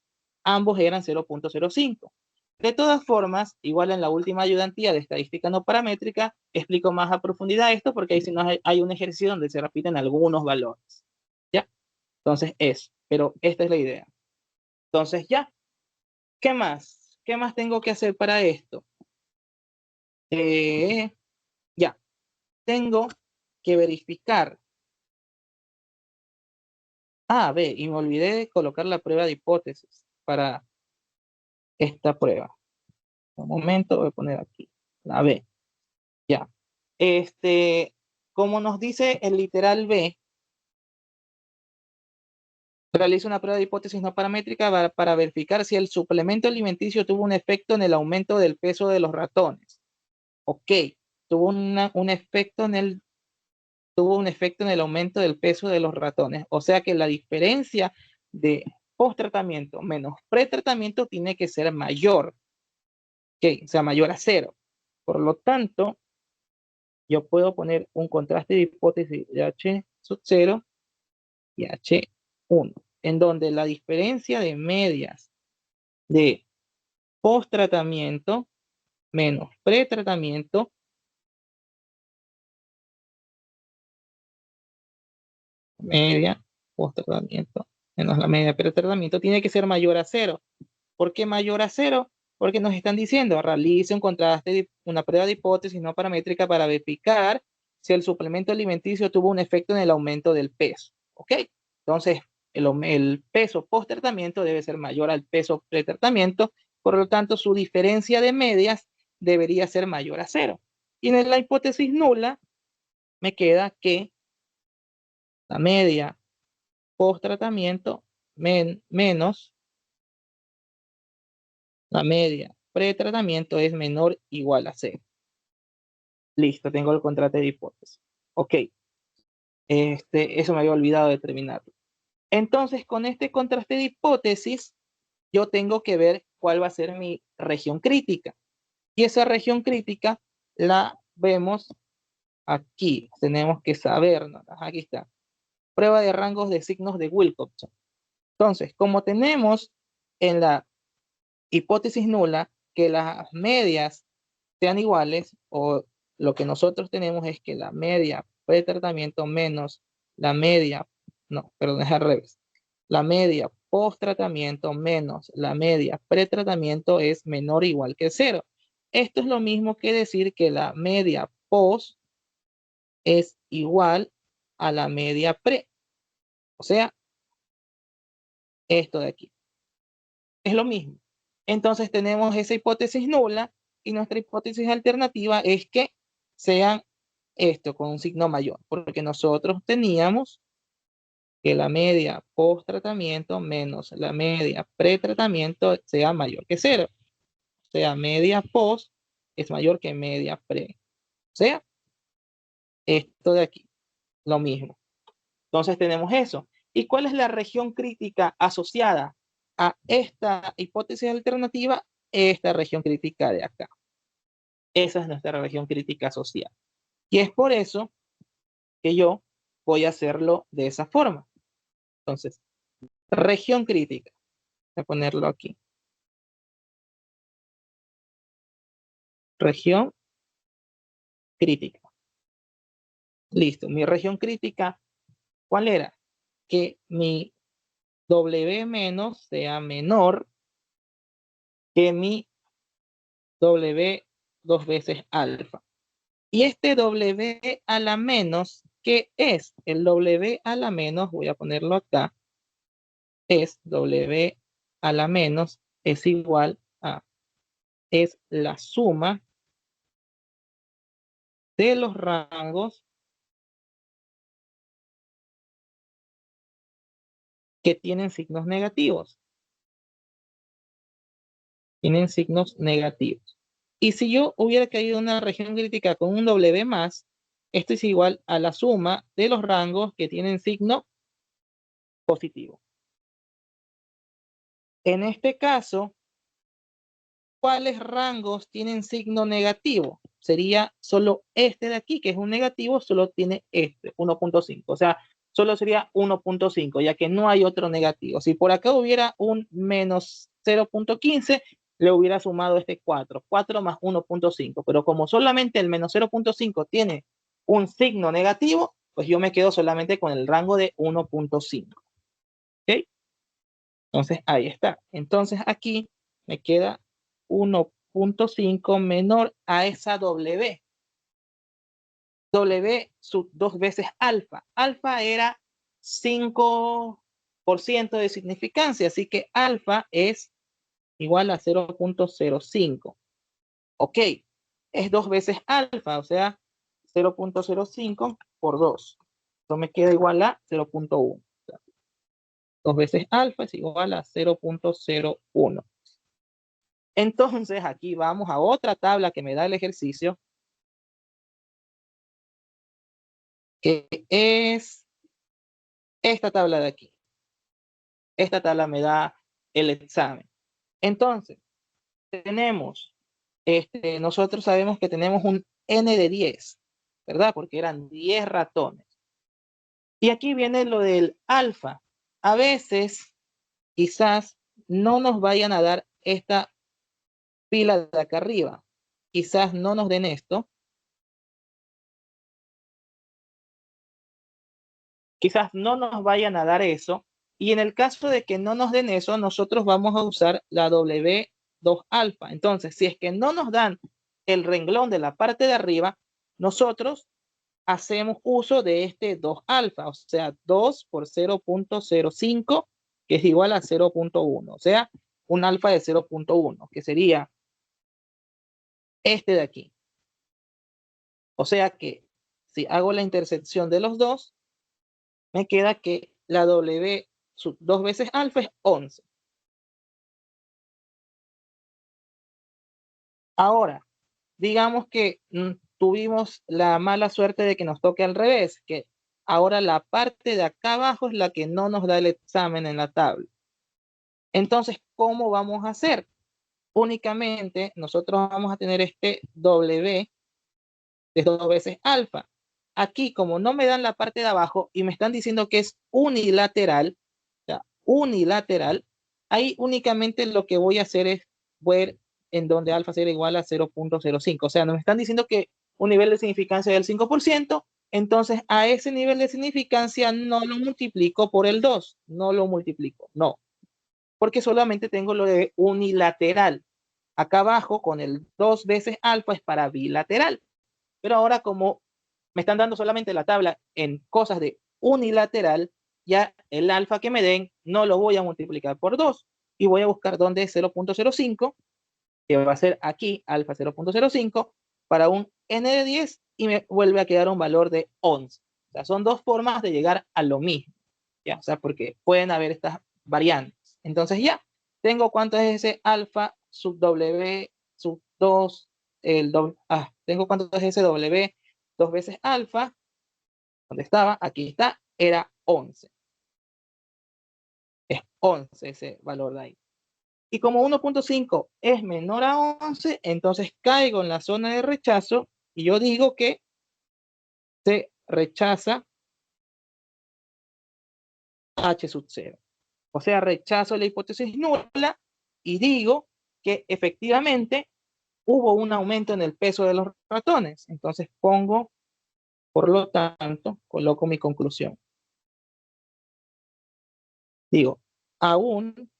ambos eran 0.05. De todas formas, igual en la última ayudantía de estadística no paramétrica, explico más a profundidad esto porque ahí sí no hay un ejercicio donde se repiten algunos valores. ¿Ya? Entonces eso, pero esta es la idea. Entonces ya, ¿qué más? ¿Qué más tengo que hacer para esto? Ya, tengo que verificar. Ve, y me olvidé de colocar la prueba de hipótesis para esta prueba. Un momento, voy a poner aquí la B. Ya. Como nos dice el literal B, realiza una prueba de hipótesis no paramétrica para verificar si el suplemento alimenticio tuvo un efecto en el aumento del peso de los ratones. Ok, tuvo un efecto en el aumento del peso de los ratones. O sea que la diferencia de post-tratamiento menos pre-tratamiento tiene que ser mayor. Ok, o sea, mayor a 0. Por lo tanto, yo puedo poner un contraste de hipótesis de H sub 0 y H1, en donde la diferencia de medias de post-tratamiento menos pre-tratamiento, media post-tratamiento menos la media pre-tratamiento, tiene que ser mayor a 0. ¿Por qué mayor a 0? Porque nos están diciendo, realice un contraste, una prueba de hipótesis no paramétrica para verificar si el suplemento alimenticio tuvo un efecto en el aumento del peso. ¿Ok? Entonces, el peso post-tratamiento debe ser mayor al peso pre-tratamiento, por lo tanto, su diferencia de medias debería ser mayor a 0. Y en la hipótesis nula, me queda que la media post-tratamiento menos la media pretratamiento es menor o igual a 0. Listo, tengo el contraste de hipótesis. Ok, eso me había olvidado de terminarlo. Entonces, con este contraste de hipótesis, yo tengo que ver cuál va a ser mi región crítica. Y esa región crítica la vemos aquí. Tenemos que sabernos. Aquí está. Prueba de rangos de signos de Wilcoxon. Entonces, como tenemos en la hipótesis nula que las medias sean iguales, o lo que nosotros tenemos es que la media pre-tratamiento menos la media, no, perdón, es al revés. La media post-tratamiento menos la media pre-tratamiento es menor o igual que 0. Esto es lo mismo que decir que la media post es igual a la media pre. O sea, esto de aquí. Es lo mismo. Entonces tenemos esa hipótesis nula y nuestra hipótesis alternativa es que sean esto con un signo mayor, porque nosotros teníamos que la media post-tratamiento menos la media pre-tratamiento sea mayor que 0. O sea, media post es mayor que media pre. O sea, esto de aquí, lo mismo. Entonces tenemos eso. ¿Y cuál es la región crítica asociada a esta hipótesis alternativa? Esta región crítica de acá. Esa es nuestra región crítica asociada. Y es por eso que yo voy a hacerlo de esa forma. Entonces, región crítica. Voy a ponerlo aquí. Región crítica. Listo. Mi región crítica, ¿cuál era? Que mi W menos sea menor que mi W 2 veces alfa. Y este W a la menos, ¿qué es? El W a la menos, voy a ponerlo acá, es W a la menos, es igual a, es la suma de los rangos que tienen signos negativos. Tienen signos negativos. Y si yo hubiera caído en una región crítica con un W más, esto es igual a la suma de los rangos que tienen signo positivo. En este caso, ¿cuáles rangos tienen signo negativo? Sería solo este de aquí, que es un negativo, solo tiene este, 1.5. O sea, solo sería 1.5, ya que no hay otro negativo. Si por acá hubiera un menos 0.15, le hubiera sumado este 4. 4 más 1.5. Pero como solamente el menos 0.5 tiene un signo negativo, pues yo me quedo solamente con el rango de 1.5. ¿Ok? Entonces, ahí está. Entonces, aquí me queda 1.5 menor a esa W. W sub 2 veces alfa. Alfa era 5% de significancia, así que alfa es igual a 0.05. Ok, es 2 veces alfa, o sea, 0.05 por 2. Esto me queda igual a 0.1. 2 veces alfa es igual a 0.01. Entonces, aquí vamos a otra tabla que me da el ejercicio, que es esta tabla de aquí. Esta tabla me da el examen. Entonces, tenemos, nosotros sabemos que tenemos un N de 10, ¿verdad? Porque eran 10 ratones. Y aquí viene lo del alfa. A veces, quizás, no nos vayan a dar esta pila de acá arriba. Quizás no nos den esto. Quizás no nos vayan a dar eso. Y en el caso de que no nos den eso, nosotros vamos a usar la W2 alfa. Entonces, si es que no nos dan el renglón de la parte de arriba, nosotros hacemos uso de este 2 alfa, o sea, 2 por 0.05, que es igual a 0.1, o sea, un alfa de 0.1, que sería este de aquí. O sea que si hago la intersección de los dos, me queda que la W sub 2 veces alfa es 11. Ahora, digamos que tuvimos la mala suerte de que nos toque al revés, que ahora la parte de acá abajo es la que no nos da el examen en la tabla. Entonces, ¿cómo vamos a hacer? Únicamente nosotros vamos a tener este W de 2 veces alfa. Aquí, como no me dan la parte de abajo y me están diciendo que es unilateral, o sea, unilateral, ahí únicamente lo que voy a hacer es ver en donde alfa será igual a 0.05. O sea, nos están diciendo que un nivel de significancia del 5%, entonces a ese nivel de significancia no lo multiplico por el 2, no lo multiplico, no, porque solamente tengo lo de unilateral. Acá abajo con el 2 veces alfa es para bilateral. Pero ahora como me están dando solamente la tabla en cosas de unilateral, ya el alfa que me den no lo voy a multiplicar por 2 y voy a buscar dónde es 0.05, que va a ser aquí alfa 0.05 para un n de 10 y me vuelve a quedar un valor de 11. O sea, son dos formas de llegar a lo mismo. ¿Ya? O sea, porque pueden haber estas variantes. Entonces ya, tengo cuánto es ese alfa sub W sub 2, tengo cuánto es ese W 2 veces alfa, ¿dónde estaba? Aquí está, era 11. Es 11 ese valor de ahí. Y como 1.5 es menor a 11, entonces caigo en la zona de rechazo y yo digo que se rechaza H sub 0. O sea, rechazo la hipótesis nula y digo que efectivamente hubo un aumento en el peso de los ratones. Entonces pongo, por lo tanto, coloco mi conclusión. Digo, aún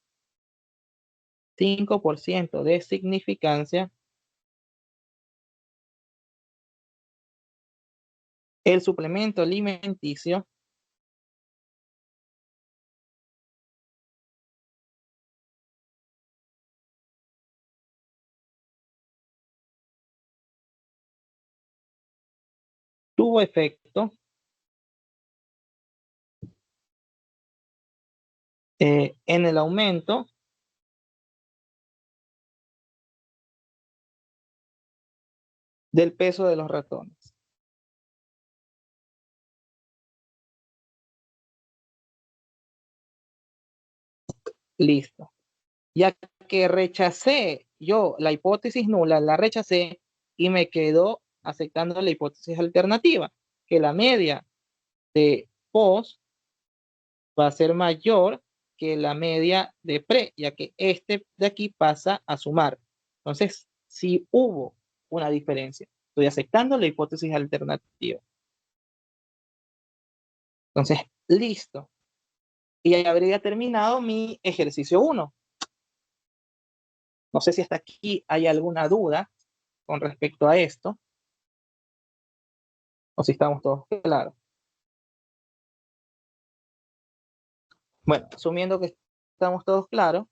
5% de significancia el suplemento alimenticio tuvo efecto en el aumento del peso de los ratones. Listo. Ya que rechacé yo la hipótesis nula, la rechacé y me quedo aceptando la hipótesis alternativa, que la media de post va a ser mayor que la media de pre, ya que este de aquí pasa a sumar. Entonces, si hubo una diferencia, estoy aceptando la hipótesis alternativa. Entonces, listo. Y ya habría terminado mi ejercicio 1. No sé si hasta aquí hay alguna duda con respecto a esto, o si estamos todos claros. Bueno, asumiendo que estamos todos claros,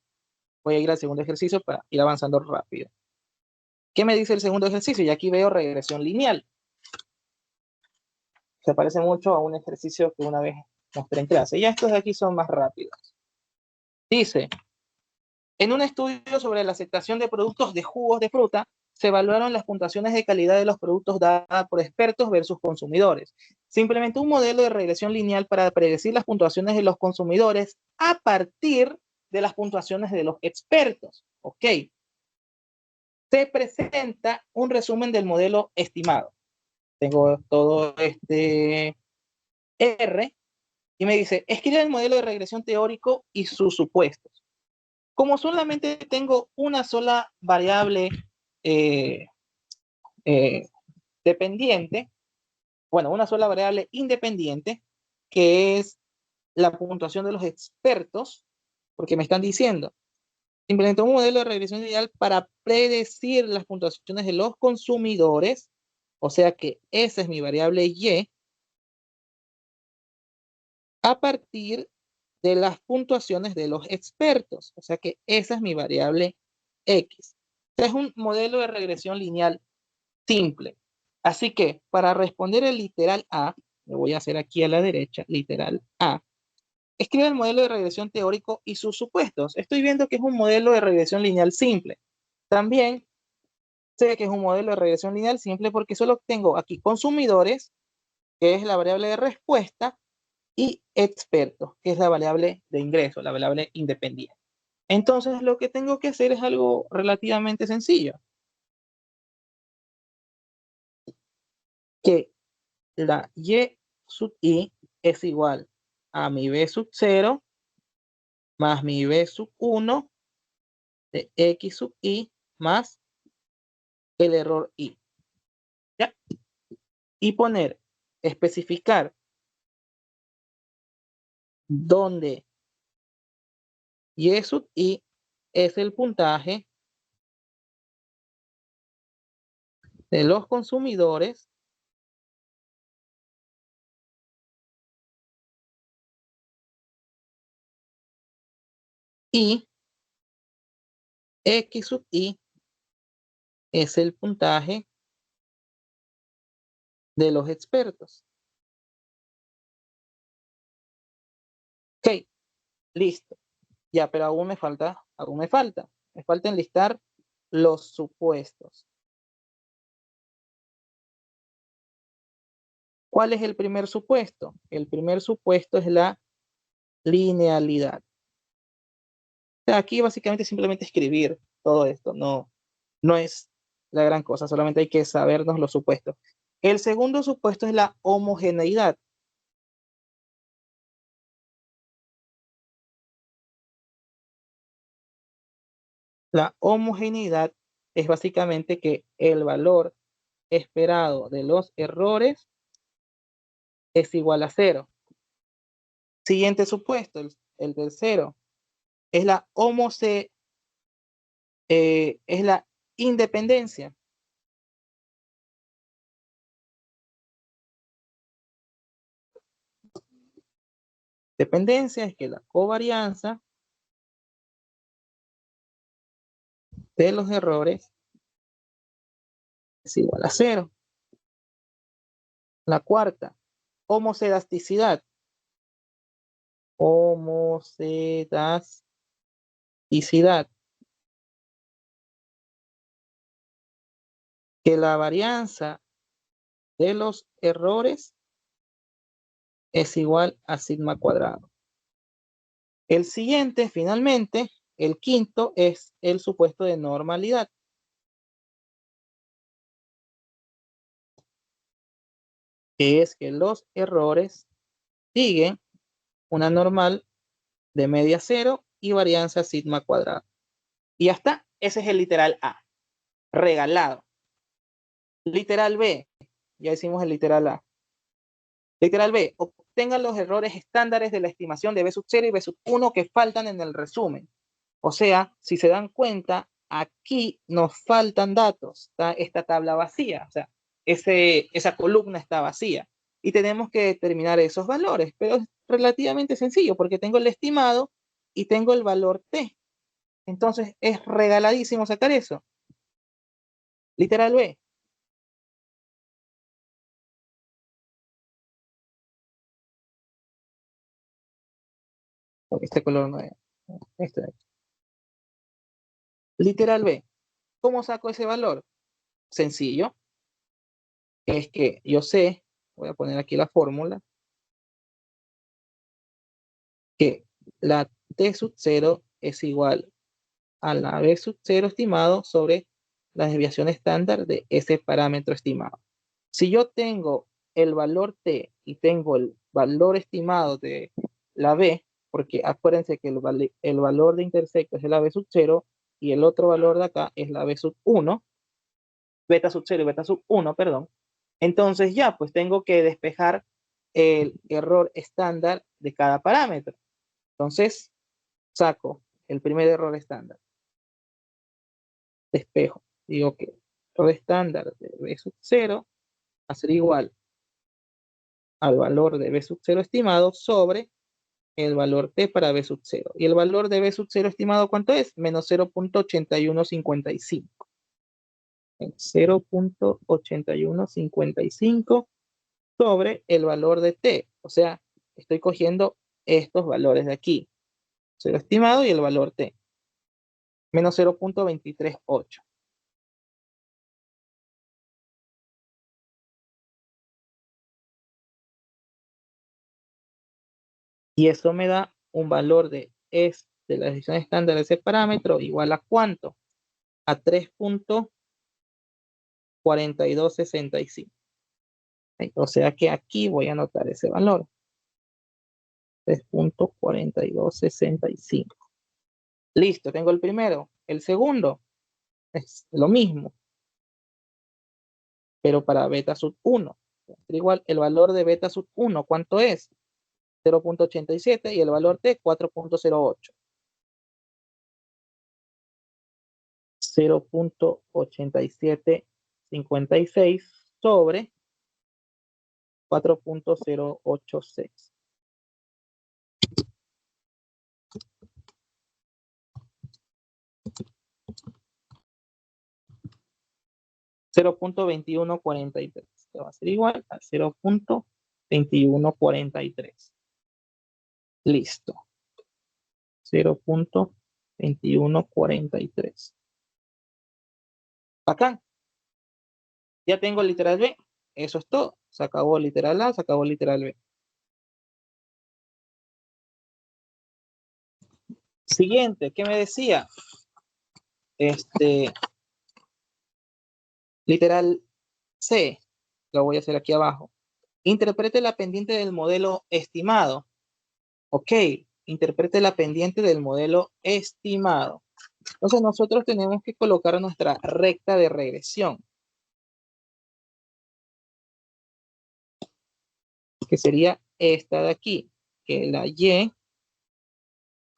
voy a ir al segundo ejercicio para ir avanzando rápido. ¿Qué me dice el segundo ejercicio? Y aquí veo regresión lineal. Se parece mucho a un ejercicio que una vez mostré en clase. Ya estos de aquí son más rápidos. Dice, en un estudio sobre la aceptación de productos de jugos de fruta, se evaluaron las puntuaciones de calidad de los productos dadas por expertos versus consumidores. Se implementó un modelo de regresión lineal para predecir las puntuaciones de los consumidores a partir de las puntuaciones de los expertos. Ok. Se presenta un resumen del modelo estimado. Tengo todo este R y me dice, escribe el modelo de regresión teórico y sus supuestos. Como solamente tengo una sola variable eh, eh, dependiente, bueno, una sola variable independiente, que es la puntuación de los expertos, porque me están diciendo, implementó un modelo de regresión lineal para predecir las puntuaciones de los consumidores, o sea que esa es mi variable Y, a partir de las puntuaciones de los expertos, o sea que esa es mi variable X. Este es un modelo de regresión lineal simple. Así que para responder el literal A, lo voy a hacer aquí a la derecha, literal A, escribe el modelo de regresión teórico y sus supuestos. Estoy viendo que es un modelo de regresión lineal simple. También sé que es un modelo de regresión lineal simple porque solo tengo aquí consumidores, que es la variable de respuesta, y expertos, que es la variable de ingreso, la variable independiente. Entonces lo que tengo que hacer es algo relativamente sencillo, que la y sub i es igual a mi b sub 0 más mi b sub 1 de x sub i más el error i. ¿Ya? Y poner, especificar dónde y sub i es el puntaje de los consumidores y x sub i es el puntaje de los expertos. Ok, listo. Ya, pero me falta enlistar los supuestos. ¿Cuál es el primer supuesto? El primer supuesto es la linealidad. O sea, aquí básicamente simplemente escribir todo esto, no es la gran cosa, solamente hay que sabernos los supuestos. El segundo supuesto es la homogeneidad. La homogeneidad es básicamente que el valor esperado de los errores es igual a 0. Siguiente supuesto, el tercero, es es la independencia. Dependencia es que la covarianza de los errores es igual a 0. La cuarta, homocedasticidad. Homocedasticidad. Que la varianza de los errores es igual a sigma cuadrado. El siguiente, finalmente, el quinto, es el supuesto de normalidad. Que es que los errores siguen una normal de media cero y varianza sigma cuadrado. Y ya está. Ese es el literal A. Regalado. Literal B. Ya hicimos el literal A. Literal B. Obtengan los errores estándares de la estimación de B sub 0 y B sub 1 que faltan en el resumen. O sea, si se dan cuenta, aquí nos faltan datos. Está esta tabla vacía. O sea, esa columna está vacía. Y tenemos que determinar esos valores. Pero es relativamente sencillo porque tengo el estimado y tengo el valor T. Entonces es regaladísimo sacar eso. Literal B. Este color no es. Este de aquí. Literal B. ¿Cómo saco ese valor? Sencillo. Es que yo sé, voy a poner aquí la fórmula, que la T sub 0 es igual a la B sub 0 estimado sobre la desviación estándar de ese parámetro estimado. Si yo tengo el valor T y tengo el valor estimado de la B, porque acuérdense que el valor de intersecto es la B sub 0 y el otro valor de acá es la B sub 1, beta sub 0 y beta sub 1, perdón. Entonces ya, pues tengo que despejar el error estándar de cada parámetro. Entonces, saco el primer error estándar. Despejo. Digo que el error estándar de B sub 0 va a ser igual al valor de B sub 0 estimado sobre el valor T para B sub 0. Y el valor de B sub 0 estimado, ¿cuánto es? Menos 0.8155. 0.8155 sobre el valor de T. O sea, estoy cogiendo estos valores de aquí. 0 estimado y el valor T. Menos 0.238. Y eso me da un valor de la decisión estándar de ese parámetro igual a ¿cuánto? A 3.4265. O sea que aquí voy a anotar ese valor. 3.4265. Listo, tengo el primero. El segundo es lo mismo, pero para beta sub 1. Igual el valor de beta sub 1, ¿cuánto es? 0.87 y el valor T 4.08. 0.8756 sobre 4.086. $0.2143. Esto va a ser igual a 0.2143. Listo. 0.2143. Acá. Ya tengo el literal B. Eso es todo. Se acabó el literal A, se acabó el literal B. Siguiente, ¿qué me decía? Literal C. Lo voy a hacer aquí abajo. Interprete la pendiente del modelo estimado. Ok, interprete la pendiente del modelo estimado. Entonces nosotros tenemos que colocar nuestra recta de regresión, que sería esta de aquí, que la Y va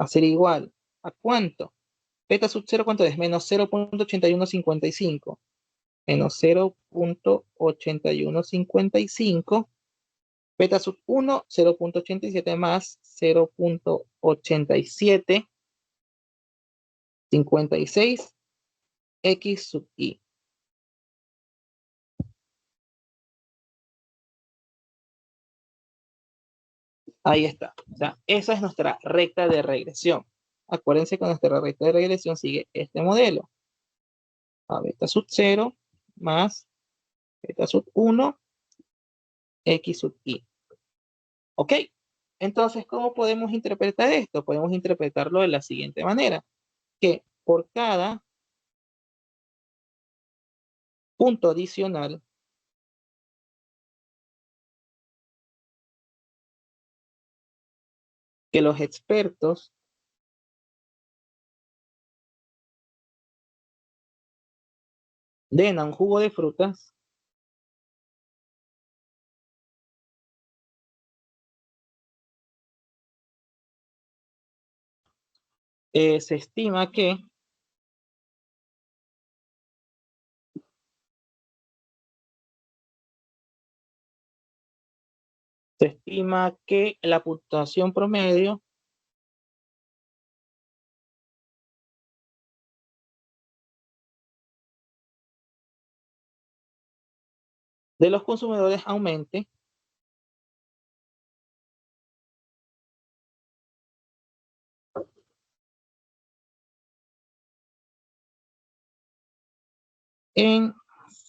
a ser igual a ¿cuánto? Beta sub 0, ¿cuánto es? Menos 0.8155. Menos 0.8155. Beta sub 1, 0.87 más 0.8756 X sub I. Ahí está. O sea, esa es nuestra recta de regresión. Acuérdense que nuestra recta de regresión sigue este modelo. A beta sub 0 más beta sub 1 X sub I. ¿Ok? Entonces, ¿cómo podemos interpretar esto? Podemos interpretarlo de la siguiente manera. Que por cada punto adicional que los expertos den a un jugo de frutas, se estima que la puntuación promedio de los consumidores aumente en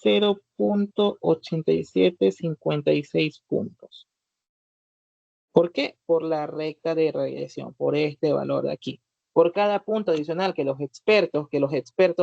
0.8756 puntos. ¿Por qué? Por la recta de regresión, por este valor de aquí. Por cada punto adicional que los expertos,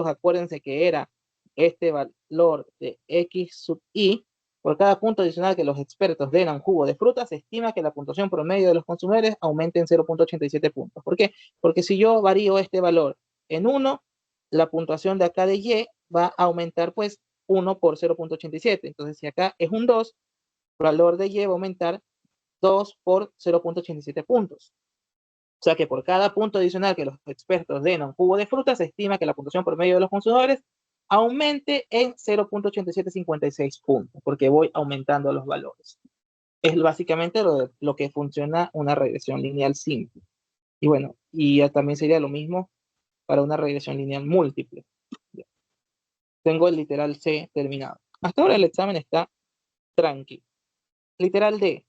acuérdense que era este valor de X sub I, por cada punto adicional que los expertos den a un jugo de fruta, se estima que la puntuación promedio de los consumidores aumente en 0.87 puntos. ¿Por qué? Porque si yo varío este valor en 1, la puntuación de acá de Y va a aumentar pues 1 por 0.87. Entonces, si acá es un 2, el valor de Y va a aumentar 2 por 0.87 puntos. O sea que por cada punto adicional que los expertos den a un jugo de fruta, se estima que la puntuación promedio de los consumidores aumente en 0.8756 puntos, porque voy aumentando los valores. Es básicamente lo que funciona una regresión lineal simple. Y bueno, y también sería lo mismo para una regresión lineal múltiple. Tengo el literal C terminado. Hasta ahora el examen está tranquilo. Literal D.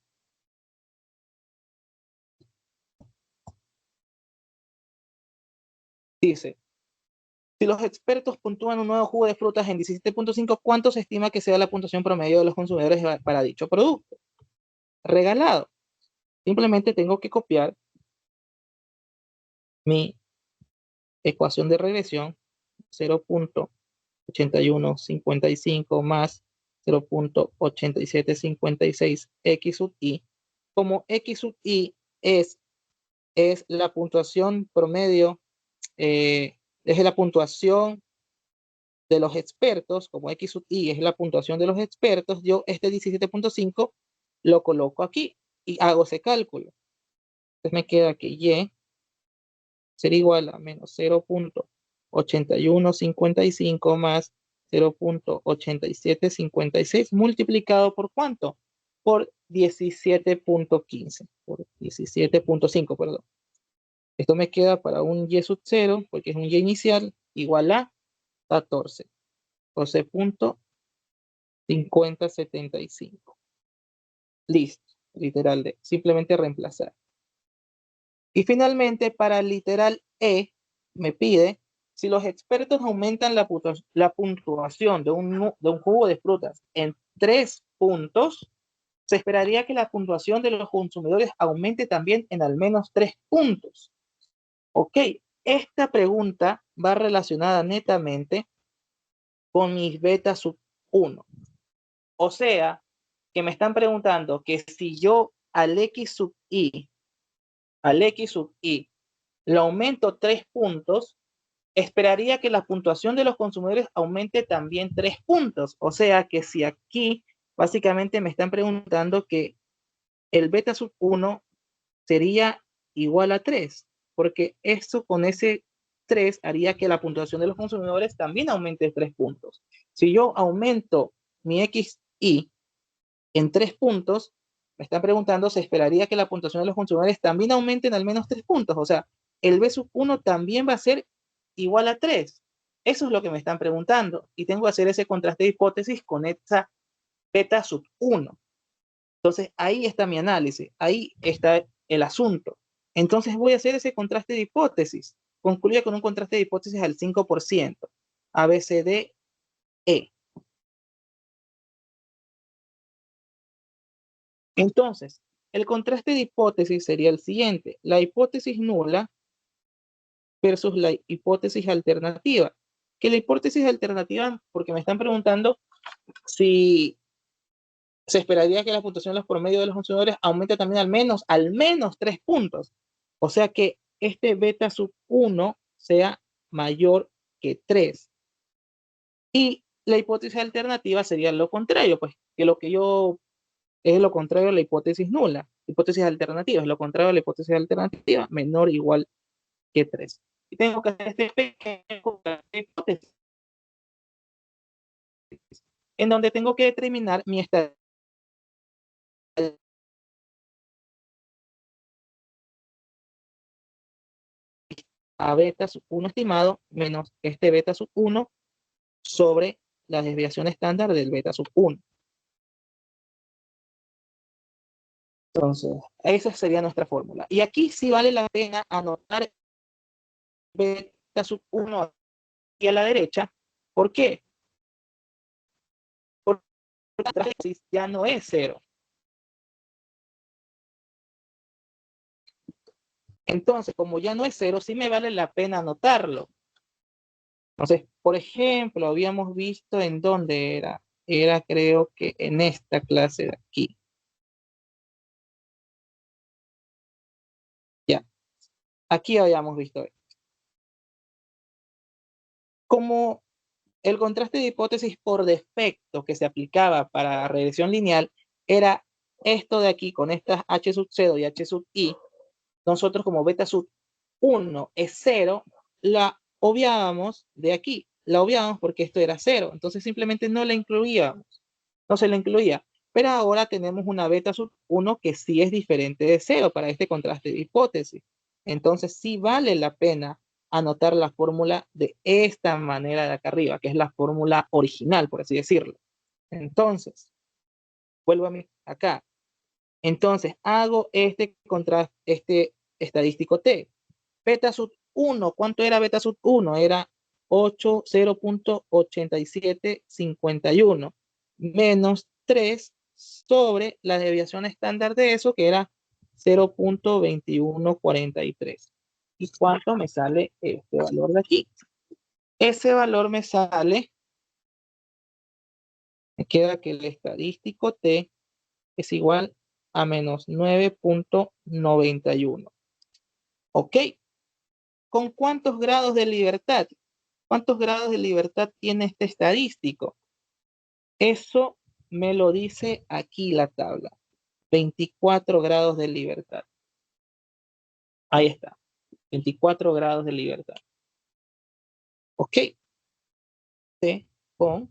Dice, si los expertos puntúan un nuevo jugo de frutas en 17.5, ¿cuánto se estima que sea la puntuación promedio de los consumidores para dicho producto? Regalado. Simplemente tengo que copiar mi ecuación de regresión, 0.8155 más 0.8756 X sub I. Como X sub I es la puntuación promedio, es la puntuación de los expertos, como X sub I es la puntuación de los expertos, yo este 17.5 lo coloco aquí y hago ese cálculo. Entonces me queda que Y sería igual a menos 0.8155 más 0.8756 multiplicado por ¿cuánto? Por 17.15, por 17.5, perdón. Esto me queda para un Y sub 0, porque es un Y inicial, igual a 14. 14.5075. Listo, literal D. Simplemente reemplazar. Y finalmente, para el literal E, me pide si los expertos aumentan la puntuación de un jugo de frutas en 3 puntos, se esperaría que la puntuación de los consumidores aumente también en al menos 3 puntos. Ok, esta pregunta va relacionada netamente con mis beta sub 1. O sea, que me están preguntando que si yo al X sub I le aumento 3 puntos, esperaría que la puntuación de los consumidores aumente también 3 puntos. O sea que si aquí básicamente me están preguntando que el beta sub 1 sería igual a 3, porque eso con ese 3 haría que la puntuación de los consumidores también aumente 3 puntos. Si yo aumento mi XI en 3 puntos, me están preguntando, se esperaría que la puntuación de los consumidores también aumente en al menos 3 puntos. O sea, el B sub 1 también va a ser igual a 3. Eso es lo que me están preguntando. Y tengo que hacer ese contraste de hipótesis con esa beta sub 1. Entonces, ahí está mi análisis. Ahí está el asunto. Entonces, voy a hacer ese contraste de hipótesis. Concluye con un contraste de hipótesis al 5%. A, B, C, D, E. Entonces, el contraste de hipótesis sería el siguiente. La hipótesis nula versus la hipótesis alternativa. Que la hipótesis alternativa, porque me están preguntando si se esperaría que la puntuación de los promedios de los consumidores aumente también al menos 3 puntos. O sea que este beta sub 1 sea mayor que 3. Y la hipótesis alternativa sería lo contrario, pues que lo que yo es lo contrario a la hipótesis nula. Hipótesis alternativa es lo contrario a la hipótesis alternativa, menor o igual que 3. Y tengo que hacer este pequeño hipótesis en donde tengo que determinar mi estado a beta sub 1 estimado menos este beta sub 1 sobre la desviación estándar del beta sub 1. Entonces, esa sería nuestra fórmula. Y aquí sí vale la pena anotar beta sub 1 aquí a la derecha. ¿Por qué? Porque la ya no es 0. Entonces, como ya no es 0, sí me vale la pena anotarlo. Entonces, por ejemplo, habíamos visto en dónde era. Era creo que en esta clase de aquí. Ya. Aquí habíamos visto. Como el contraste de hipótesis por defecto que se aplicaba para la regresión lineal era esto de aquí con estas H sub 0 y H sub I. Nosotros como beta sub 1 es 0, la obviábamos de aquí. La obviábamos porque esto era 0. Entonces simplemente no la incluíamos. No se la incluía. Pero ahora tenemos una beta sub 1 que sí es diferente de 0 para este contraste de hipótesis. Entonces sí vale la pena anotar la fórmula de esta manera de acá arriba, que es la fórmula original, por así decirlo. Entonces, vuelvo a mí acá. Entonces, hago este contraste, este estadístico T. Beta sub 1, ¿cuánto era beta sub 1? Era 0.8751 menos 3 sobre la desviación estándar de eso, que era 0.2143. ¿Y cuánto me sale este valor de aquí? Ese valor me sale, me queda que el estadístico T es igual a menos 9.91. ¿Ok? ¿Con cuántos grados de libertad? ¿Cuántos grados de libertad tiene este estadístico? Eso me lo dice aquí la tabla. 24 grados de libertad. Ahí está. 24 grados de libertad. ¿Ok? T con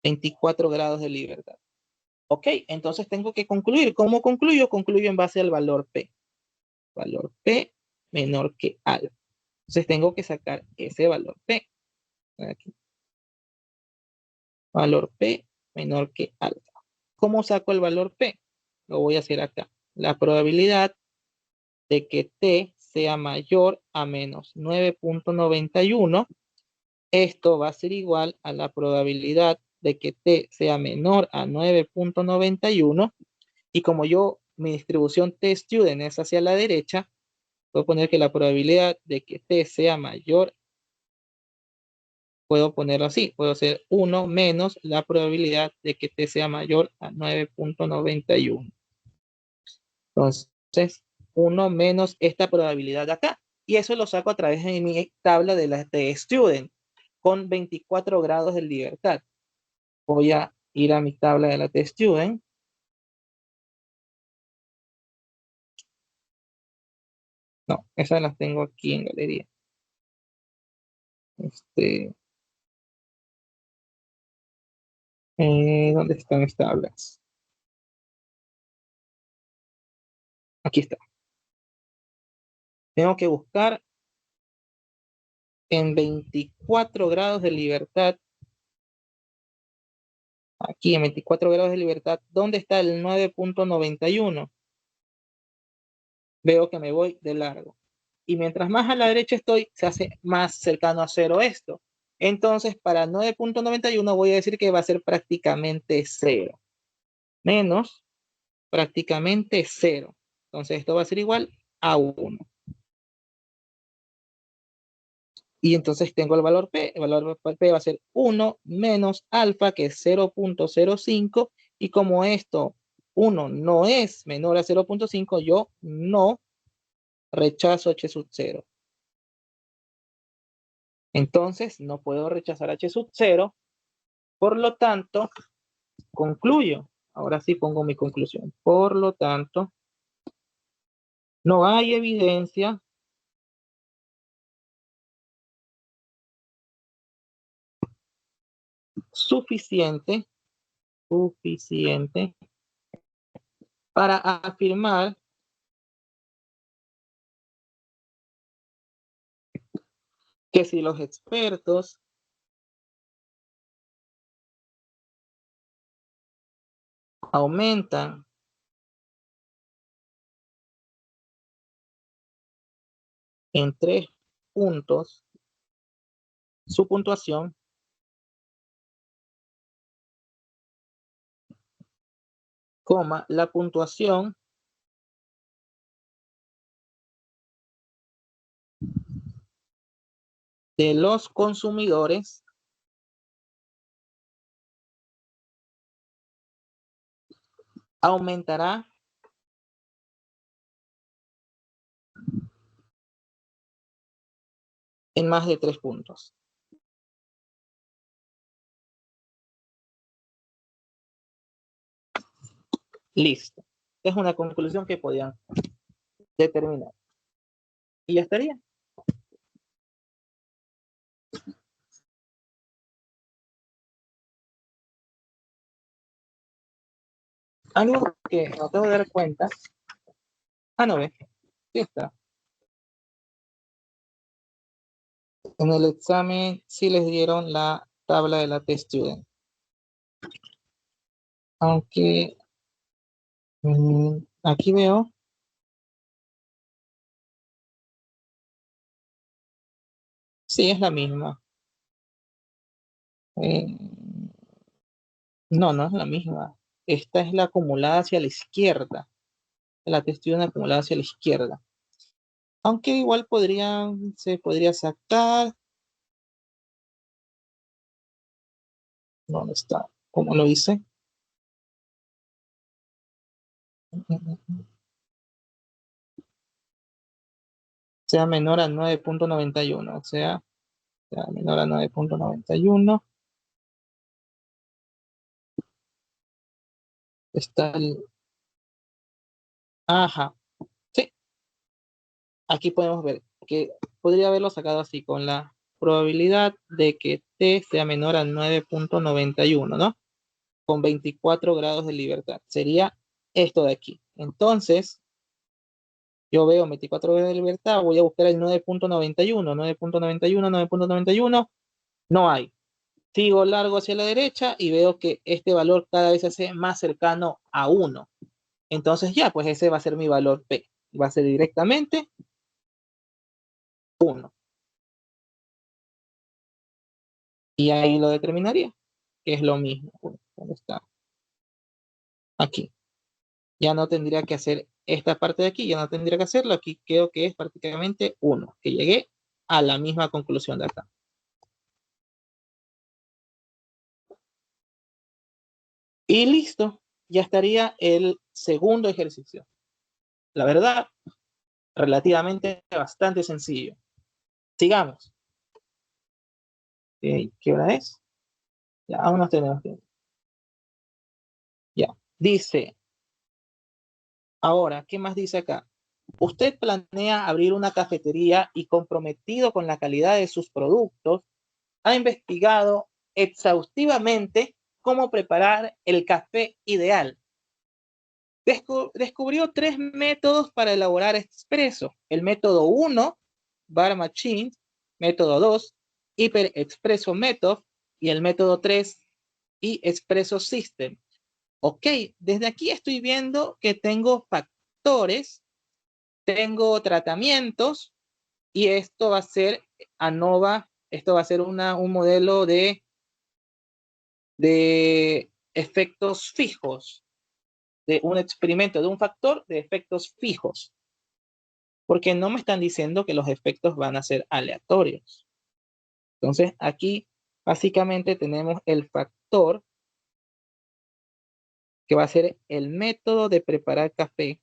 24 grados de libertad. ¿Ok? Entonces tengo que concluir. ¿Cómo concluyo? Concluyo en base al valor P. Valor P menor que alfa. Entonces tengo que sacar ese valor P. Aquí. Valor P menor que alfa. ¿Cómo saco el valor P? Lo voy a hacer acá. La probabilidad de que T sea mayor a menos 9.91. Esto va a ser igual a la probabilidad de que T sea menor a 9.91. Y como mi distribución T-Student es hacia la derecha, puedo poner que la probabilidad de que T sea mayor, puedo ponerlo así, puedo hacer 1 menos la probabilidad de que T sea mayor a 9.91. Entonces, 1 menos esta probabilidad de acá. Y eso lo saco a través de mi tabla de la T-Student con 24 grados de libertad. Voy a ir a mi tabla de la T-Student. No, esas las tengo aquí en galería. ¿Dónde están mis tablas? Aquí está. Tengo que buscar en 24 grados de libertad. Aquí en 24 grados de libertad. ¿Dónde está el 9.91? Veo que me voy de largo. Y mientras más a la derecha estoy, se hace más cercano a cero esto. Entonces, para 9.91 voy a decir que va a ser prácticamente cero. Menos prácticamente cero. Entonces, esto va a ser igual a 1. Y entonces tengo el valor P. El valor P va a ser 1 menos alfa, que es 0.05. Y como esto, 1 no es menor a 0.5, yo no rechazo H sub 0. Entonces, no puedo rechazar H sub 0. Por lo tanto, concluyo. Ahora sí pongo mi conclusión. Por lo tanto, no hay evidencia suficiente para afirmar que si los expertos aumentan en 3 puntos su puntuación, la puntuación de los consumidores aumentará en más de 3 puntos. Listo. Es una conclusión que podían determinar. Y ya estaría. Algo que no tengo que dar cuenta. No ve. Sí está. En el examen sí les dieron la tabla de la test student. Aunque aquí veo sí es la misma. No, no es la misma. Esta es la acumulada hacia la izquierda. La test student acumulada hacia la izquierda. Aunque igual se podría sacar. ¿Dónde está? ¿Cómo lo hice? Sea menor a 9.91. O sea menor a 9.91. Está el... Ajá. Sí. Aquí podemos ver que podría haberlo sacado así con la probabilidad de que T sea menor a 9.91, ¿no? Con 24 grados de libertad. Sería esto de aquí. Entonces, yo veo 24 grados de libertad, voy a buscar el 9.91, 9.91, 9.91, no hay. Sigo largo hacia la derecha y veo que este valor cada vez se hace más cercano a 1. Entonces ya, pues ese va a ser mi valor P. Va a ser directamente 1. Y ahí lo determinaría, que es lo mismo. ¿Dónde está? Aquí. Ya no tendría que hacer esta parte de aquí, ya no tendría que hacerlo. Aquí creo que es prácticamente 1, que llegué a la misma conclusión de acá. Y listo, ya estaría el segundo ejercicio. La verdad, relativamente bastante sencillo. Sigamos. ¿Qué hora es? Ya, aún no tenemos tiempo. Ya, dice, ahora, ¿qué más dice acá? Usted planea abrir una cafetería y comprometido con la calidad de sus productos, ha investigado exhaustivamente cómo preparar el café ideal. Descubrió 3 métodos para elaborar expreso. El método 1, Bar Machine, método 2, Hyper Expresso Method, y el método 3, y Expresso System. Ok, desde aquí estoy viendo que tengo factores, tengo tratamientos, y esto va a ser ANOVA, esto va a ser un modelo de efectos fijos, de un experimento de un factor de efectos fijos, porque no me están diciendo que los efectos van a ser aleatorios. Entonces, aquí básicamente tenemos el factor que va a ser el método de preparar café,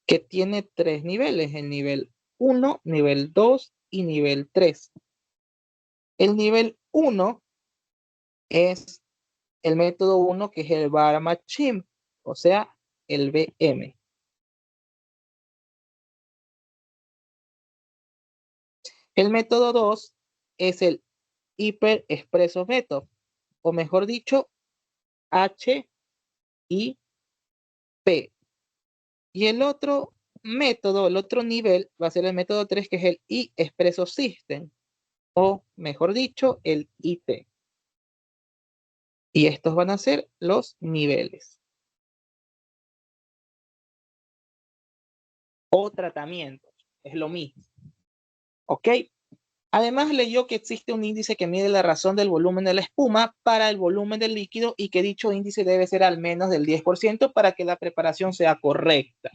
que tiene 3 niveles, el nivel 1, nivel 2 y nivel 3. El nivel 1 es el método 1, que es el Bar Machine, o sea, el BM. El método 2 es el Hyper Expresso Method, o mejor dicho, HIP. Y el otro método, el otro nivel, va a ser el método 3, que es el I-Expresso System, o mejor dicho, el IT. Y estos van a ser los niveles o tratamientos. Es lo mismo. ¿Ok? Además, leyó que existe un índice que mide la razón del volumen de la espuma para el volumen del líquido, y que dicho índice debe ser al menos del 10% para que la preparación sea correcta.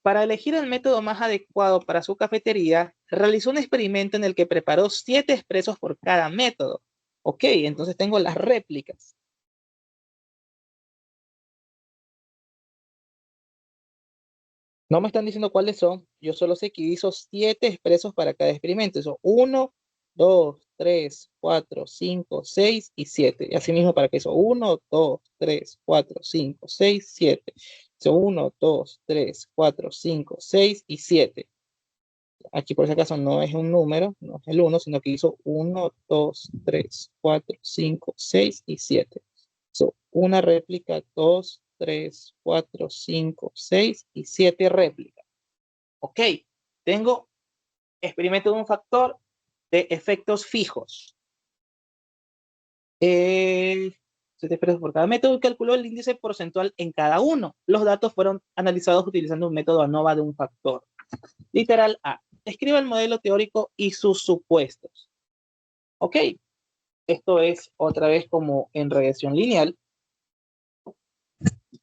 Para elegir el método más adecuado para su cafetería, realizó un experimento en el que preparó 7 expresos por cada método. Ok, entonces tengo las réplicas. No me están diciendo cuáles son, yo solo sé que hizo 7 expresos para cada experimento. Eso, 1, 2, 3, 4, 5, 6 y 7. Y así mismo para que eso, 1, 2, 3, 4, 5, 6, 7. Eso, 1, 2, 3, 4, 5, 6 y 7. Aquí por si acaso no es un número, no es el 1, sino que hizo 1, 2, 3, 4, 5, 6 y 7. So, una réplica, 2, 3, 4, 5, 6 y 7 réplicas. Ok, tengo experimento de un factor de efectos fijos. Por cada método calculó el índice porcentual en cada uno. Los datos fueron analizados utilizando un método ANOVA de un factor. Literal A. Escriba el modelo teórico y sus supuestos. Ok, esto es otra vez como en regresión lineal,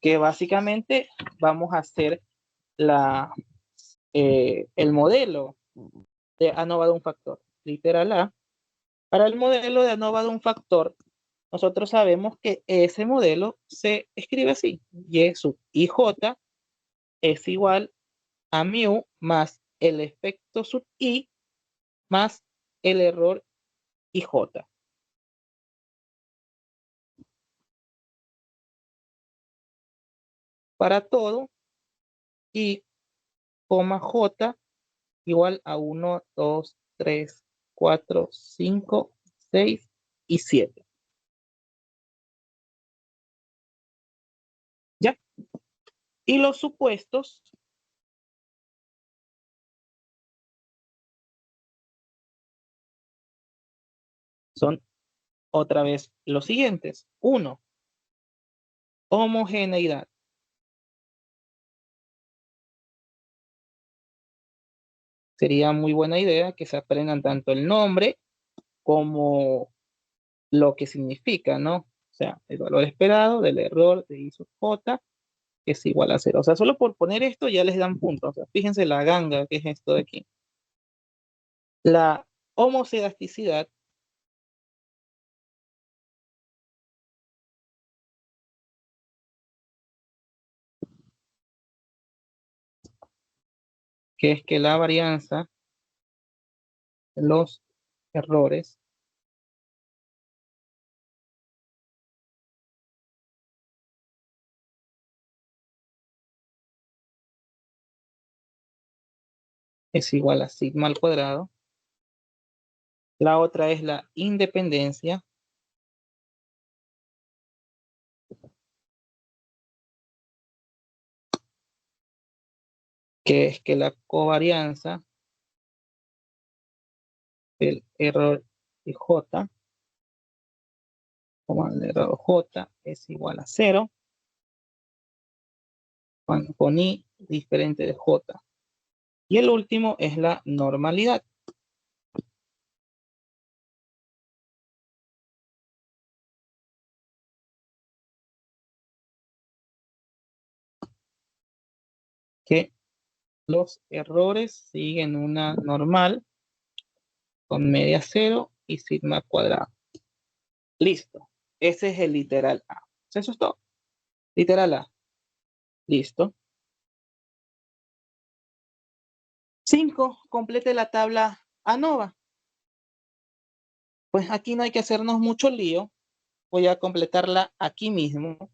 que básicamente vamos a hacer el modelo de ANOVA de un factor. Literal A. Para el modelo de ANOVA de un factor, nosotros sabemos que ese modelo se escribe así. Y sub IJ es igual a mu más el efecto sub I más el error IJ. Para todo, I, J igual a 1, 2, 3, 4, 5, 6 y 7. ¿Ya? Y los supuestos son otra vez los siguientes. 1, homogeneidad. Sería muy buena idea que se aprendan tanto el nombre como lo que significa, ¿no? O sea, el valor esperado del error de I sub J es igual a 0. O sea, solo por poner esto ya les dan puntos. O sea, fíjense la ganga que es esto de aquí. La homoselasticidad que es que la varianza de los errores es igual a sigma al cuadrado La otra es la independencia. Que es que la covarianza del error de J, como el error J es igual a 0, con I diferente de J. Y el último es la normalidad. Que los errores siguen una normal con media 0 y sigma cuadrado. Listo. Ese es el literal A. Eso es todo. Literal A. Listo. 5. Complete la tabla ANOVA. Pues aquí no hay que hacernos mucho lío. Voy a completarla aquí mismo.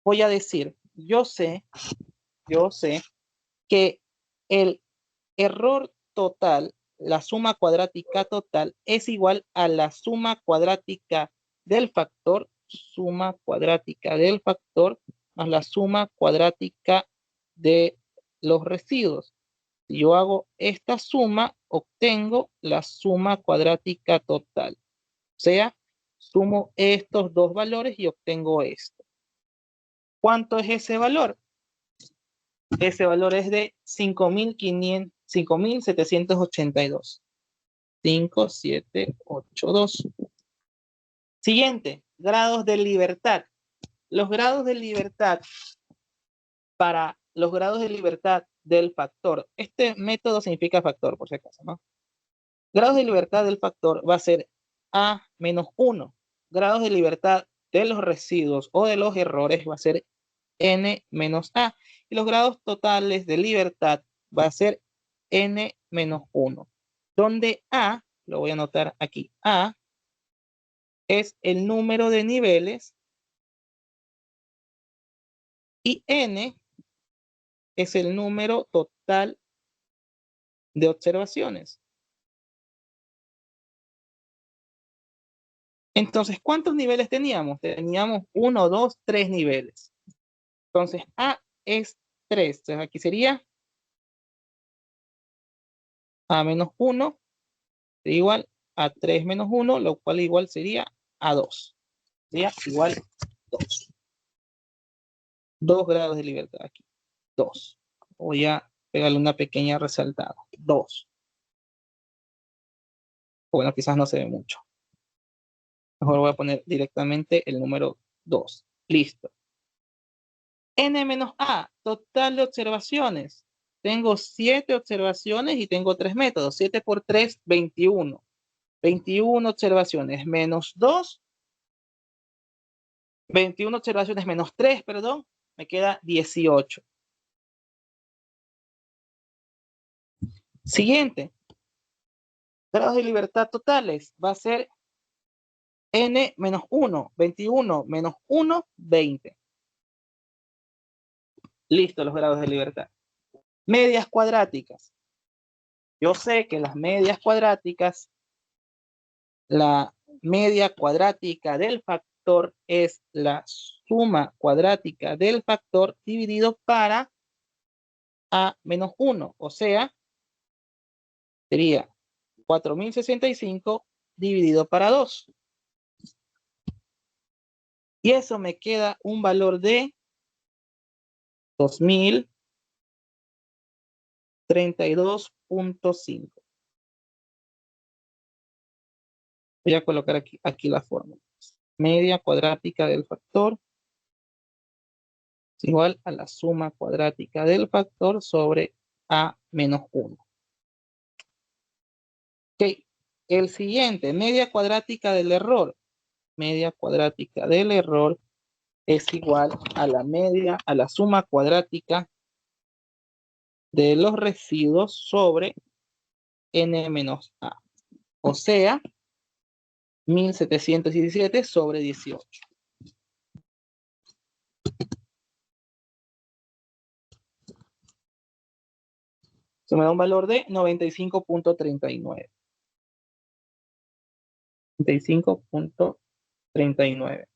Voy a decir, yo sé que el error total, la suma cuadrática total, es igual a la suma cuadrática del factor, más la suma cuadrática de los residuos. Si yo hago esta suma, obtengo la suma cuadrática total. O sea, sumo estos dos valores y obtengo esto. ¿Cuánto es ese valor? Ese valor es de 5.782. 5.782. Siguiente, grados de libertad. Los grados de libertad para los grados de libertad del factor. Este método significa factor, por si acaso, ¿no? Grados de libertad del factor va a ser A menos 1. Grados de libertad de los residuos o de los errores va a ser N menos A. Y los grados totales de libertad va a ser N menos 1. Donde A, lo voy a anotar aquí, A es el número de niveles y N es el número total de observaciones. Entonces, ¿cuántos niveles teníamos? Teníamos 1, 2, 3 niveles. Entonces, A es 3. Entonces, aquí sería A menos 1 igual a 3 menos 1, lo cual igual sería a 2. Sería igual 2. 2 grados de libertad aquí. 2. Voy a pegarle una pequeña resaltada. 2. Bueno, quizás no se ve mucho. Mejor voy a poner directamente el número 2. Listo. N menos A, total de observaciones. Tengo 7 observaciones y tengo 3 métodos. 7 por 3, 21. 21 observaciones menos 2. 21 observaciones menos 3, perdón. Me queda 18. Siguiente. Grados de libertad totales. Va a ser N menos 1. 21 menos 1, 20. Listo los grados de libertad. Medias cuadráticas. Yo sé que las medias cuadráticas, la media cuadrática del factor es la suma cuadrática del factor dividido para A menos 1. O sea, sería 4065 dividido para 2. Y eso me queda un valor de 2032.5. Voy a colocar aquí la fórmula. Media cuadrática del factor es igual a la suma cuadrática del factor sobre A menos 1. Ok, el siguiente, media cuadrática del error. Media cuadrática del error es igual a la suma cuadrática de los residuos sobre N menos A. O sea, 1717 sobre 18. Se me da un valor de 95.39. 35.39.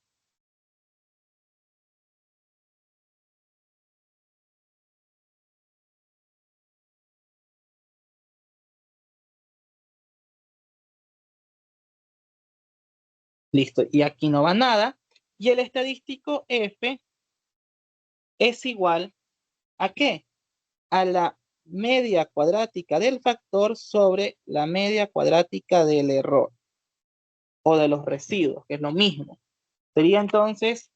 Listo, y aquí no va nada. Y el estadístico F es igual ¿a qué? A la media cuadrática del factor sobre la media cuadrática del error o de los residuos, que es lo mismo. Sería entonces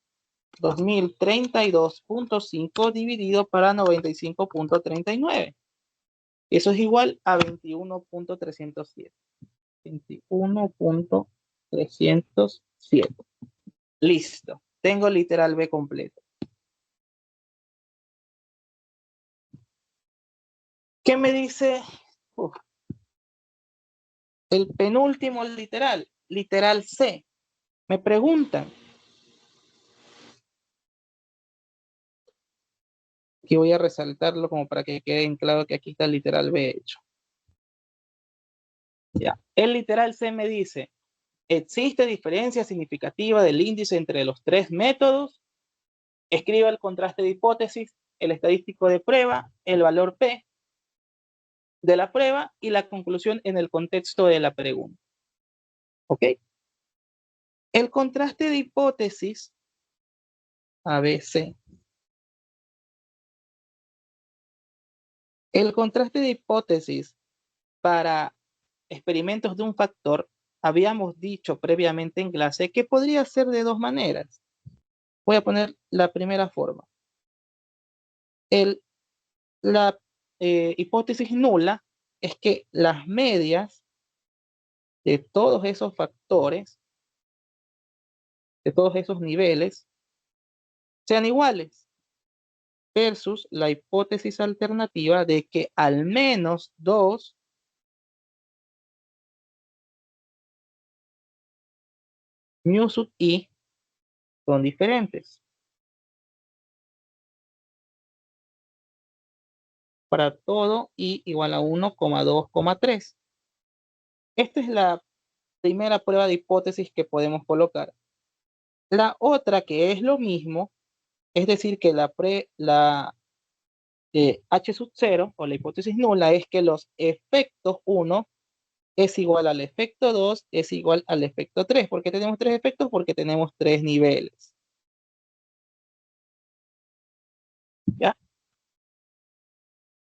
2032.5 dividido para 95.39. Eso es igual a 21.307. 21.307. Listo. Tengo literal B completo. ¿Qué me dice? El penúltimo literal, literal C. Me preguntan. Aquí voy a resaltarlo como para que quede en claro que aquí está el literal B hecho. Ya. El literal C me dice, ¿existe diferencia significativa del índice entre los tres métodos? Escriba el contraste de hipótesis, el estadístico de prueba, el valor P de la prueba y la conclusión en el contexto de la pregunta. ¿Ok? El contraste de hipótesis, ABC. El contraste de hipótesis para experimentos de un factor, habíamos dicho previamente en clase que podría ser de dos maneras. Voy a poner la primera forma. La hipótesis nula es que las medias de todos esos factores, de todos esos niveles, sean iguales, versus la hipótesis alternativa de que al menos dos mu sub i son diferentes. Para todo i igual a 1,2,3. Esta es la primera prueba de hipótesis que podemos colocar. La otra, que es lo mismo, es decir, que H sub 0 o la hipótesis nula es que los efectos 1 es igual al efecto 2 es igual al efecto 3. ¿Por qué tenemos tres efectos? Porque tenemos tres niveles. ¿Ya?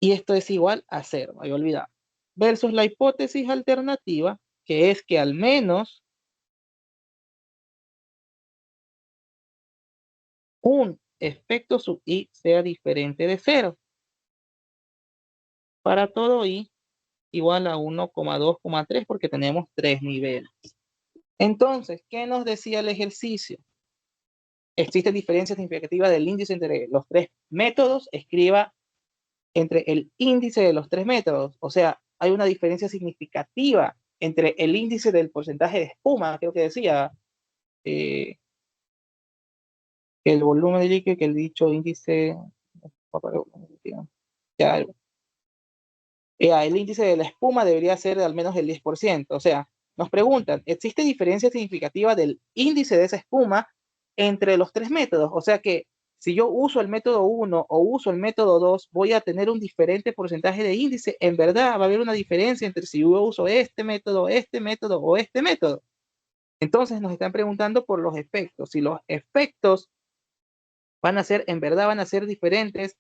Y esto es igual a 0, me había olvidado. Versus la hipótesis alternativa, que es que al menos un efecto sub i sea diferente de 0. Para todo i igual a 1,2,3 porque tenemos tres niveles. Entonces, ¿qué nos decía el ejercicio? Existe diferencia significativa del índice entre los tres métodos. Escriba entre el índice de los tres métodos. O sea, hay una diferencia significativa entre el índice del porcentaje de espuma, creo que decía, el volumen de líquido, que el dicho índice, ya, el índice de la espuma debería ser de al menos el 10%. O sea, nos preguntan, ¿existe diferencia significativa del índice de esa espuma entre los tres métodos? O sea que si yo uso el método 1 o uso el método 2, voy a tener un diferente porcentaje de índice. En verdad, va a haber una diferencia entre si yo uso este método o este método. Entonces nos están preguntando por los efectos. Si los efectos van a ser, en verdad van a ser diferentes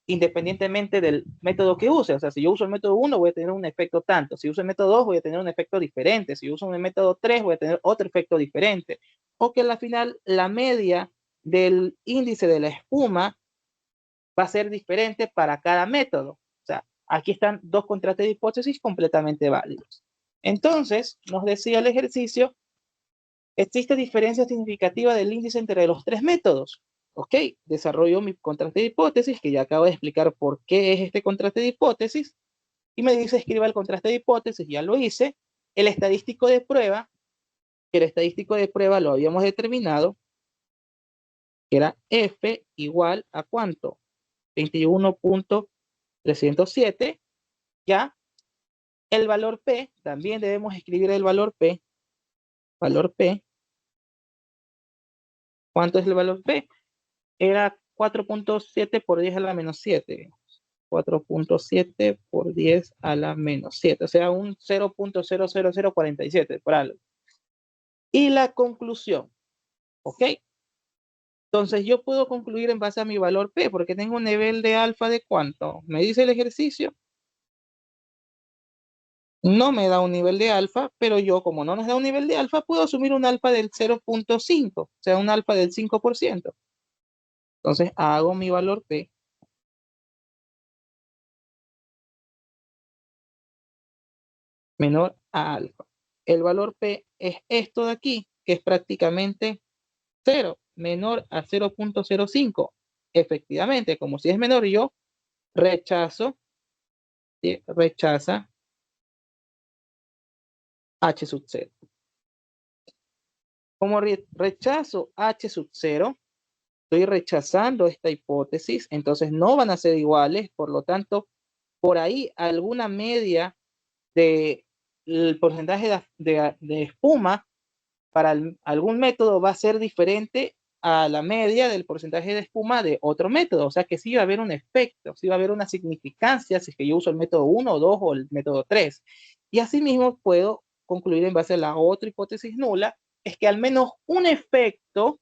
independientemente del método que use. O sea, si yo uso el método 1 voy a tener un efecto tanto, si uso el método 2 voy a tener un efecto diferente, si uso el método 3 voy a tener otro efecto diferente, o que al final la media del índice de la espuma va a ser diferente para cada método. O sea, aquí están dos contrastes de hipótesis completamente válidos. Entonces, nos decía el ejercicio, ¿existe diferencia significativa del índice entre los tres métodos? Ok, desarrollo mi contraste de hipótesis, que ya acabo de explicar por qué es este contraste de hipótesis, y me dice escriba el contraste de hipótesis, ya lo hice. El estadístico de prueba, que el estadístico de prueba lo habíamos determinado, que era F igual a ¿cuánto? 21.307, ya. El valor P, también debemos escribir el valor P, valor P. ¿Cuánto es el valor P? Era 4.7 por 10 a la menos 7. 4.7 por 10 a la menos 7. O sea, un 0.00047 por algo. Y la conclusión. ¿Ok? Entonces yo puedo concluir en base a mi valor P, porque tengo un nivel de alfa de ¿cuánto? Me dice el ejercicio. No me da un nivel de alfa, pero yo, como no nos da un nivel de alfa, puedo asumir un alfa del 0.5, o sea, un alfa del 5%. Entonces hago mi valor P menor a alfa. El valor P es esto de aquí, que es prácticamente 0, menor a 0.05. Efectivamente, como si es menor, yo rechazo, ¿sí? Rechaza H sub 0. Como rechazo H sub 0, estoy rechazando esta hipótesis, entonces no van a ser iguales, por lo tanto, por ahí alguna media del porcentaje de espuma para algún método va a ser diferente a la media del porcentaje de espuma de otro método, o sea que sí va a haber un efecto, sí va a haber una significancia si es que yo uso el método 1, 2 o el método 3. Y asimismo puedo concluir en base a la otra hipótesis nula, es que al menos un efecto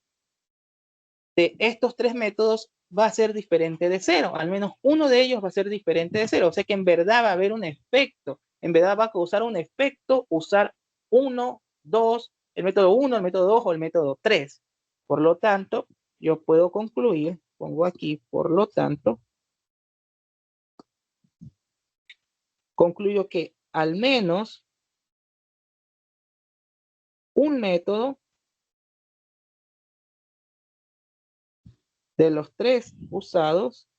de estos tres métodos va a ser diferente de 0. Al menos uno de ellos va a ser diferente de 0. O sea que en verdad va a haber un efecto. En verdad va a causar un efecto usar 1, 2, el método 1, el método 2 o el método 3. Por lo tanto, yo puedo concluir, pongo aquí, por lo tanto, concluyo que al menos un método de los tres usados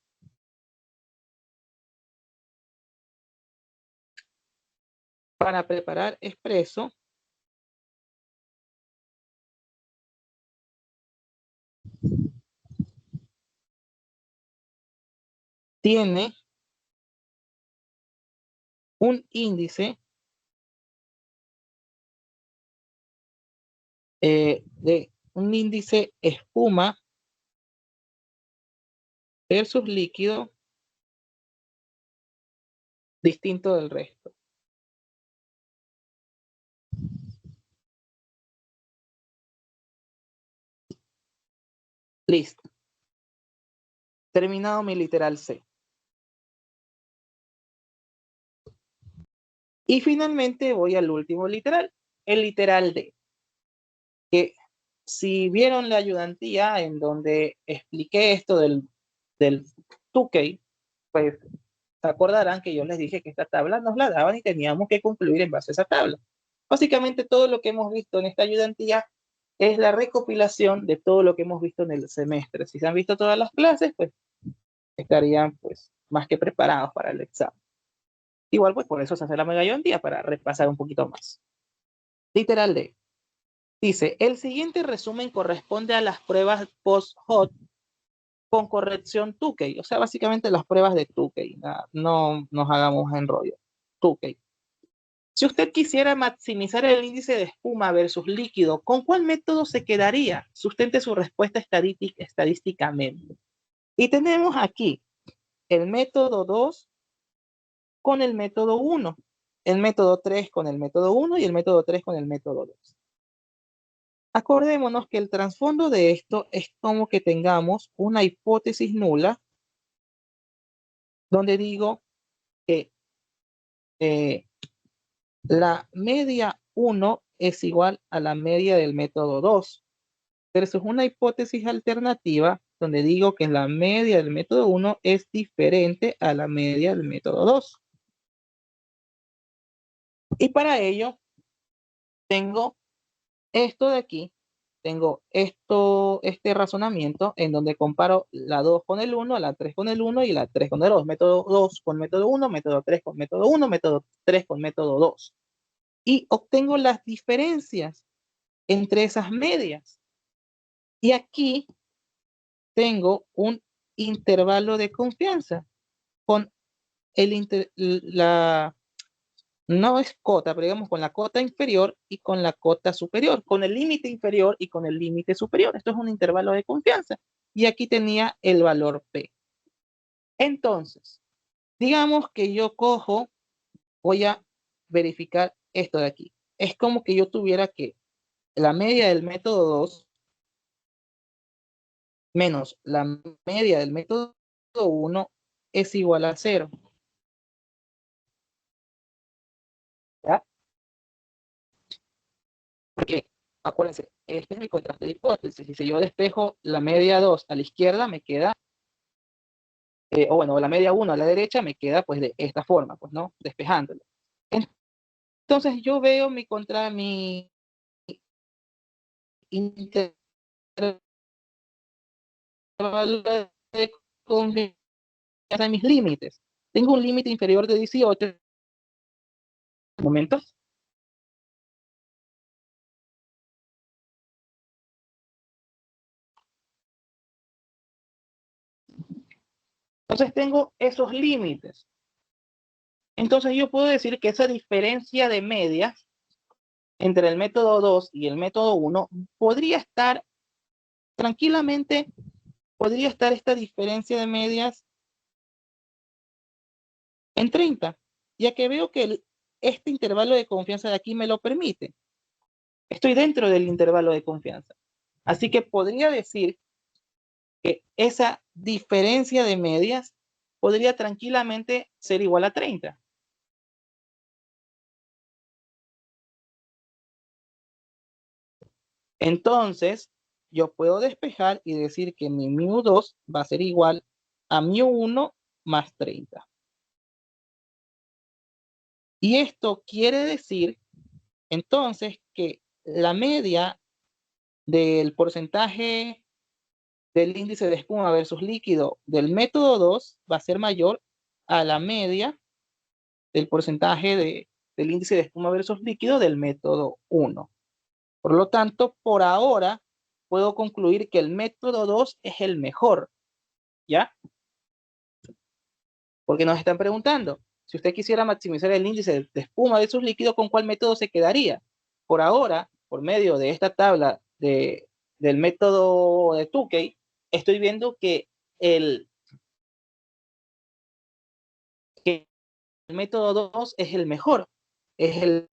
para preparar expreso tiene un índice de un índice espuma versus líquido distinto del resto. Listo. Terminado mi literal C. Y finalmente voy al último literal, el literal D. Que si vieron la ayudantía en donde expliqué esto del Tukey, pues se acordarán que yo les dije que esta tabla nos la daban y teníamos que concluir en base a esa tabla. Básicamente todo lo que hemos visto en esta ayudantía es la recopilación de todo lo que hemos visto en el semestre. Si se han visto todas las clases, pues estarían pues más que preparados para el examen. Igual pues por eso se hace la mega ayudantía, para repasar un poquito más. Literal D. Dice, el siguiente resumen corresponde a las pruebas post-hot con corrección Tukey. O sea, básicamente las pruebas de Tukey. No nos hagamos enrollo. Tukey. Si usted quisiera maximizar el índice de espuma versus líquido, ¿con cuál método se quedaría? Sustente su respuesta estadísticamente. Y tenemos aquí el método 2 con el método 1, el método 3 con el método 1 y el método 3 con el método 2. Acordémonos que el trasfondo de esto es como que tengamos una hipótesis nula donde digo que la media 1 es igual a la media del método 2 versus una hipótesis alternativa donde digo que la media del método 1 es diferente a la media del método 2. Y para ello tengo esto de aquí, tengo este razonamiento en donde comparo la 2 con el 1, la 3 con el 1 y la 3 con el 2. Método 2 con método 1, método 3 con método 1, método 3 con método 2. Y obtengo las diferencias entre esas medias. Y aquí tengo un intervalo de confianza con no es cota, pero digamos con la cota inferior y con la cota superior, con el límite inferior y con el límite superior. Esto es un intervalo de confianza. Y aquí tenía el valor P. Entonces, digamos que yo cojo, voy a verificar esto de aquí. Es como que yo tuviera que la media del método 2 menos la media del método 1 es igual a 0. ¿Ya? Porque, acuérdense, este es mi contraste de hipótesis. Y si yo despejo la media 2 a la izquierda, me queda, o bueno, la media 1 a la derecha, me queda pues de esta forma, pues, ¿no? Despejándolo. Entonces yo veo mi intervalo de confianza en mis límites. Tengo un límite inferior de 18 momentos. Entonces tengo esos límites. Entonces yo puedo decir que esa diferencia de medias entre el método 2 y el método 1 podría estar tranquilamente, podría estar esta diferencia de medias en 30, ya que veo que este intervalo de confianza de aquí me lo permite. Estoy dentro del intervalo de confianza. Así que podría decir que esa diferencia de medias podría tranquilamente ser igual a 30. Entonces, yo puedo despejar y decir que mi mu2 va a ser igual a mu1 más 30. Y esto quiere decir, entonces, que la media del porcentaje del índice de espuma versus líquido del método 2 va a ser mayor a la media del porcentaje del índice de espuma versus líquido del método 1. Por lo tanto, por ahora, puedo concluir que el método 2 es el mejor, ¿ya? Porque nos están preguntando, si usted quisiera maximizar el índice de espuma de sus líquidos, ¿con cuál método se quedaría? Por ahora, por medio de esta tabla del método de Tukey, estoy viendo que el método 2 es el mejor, es el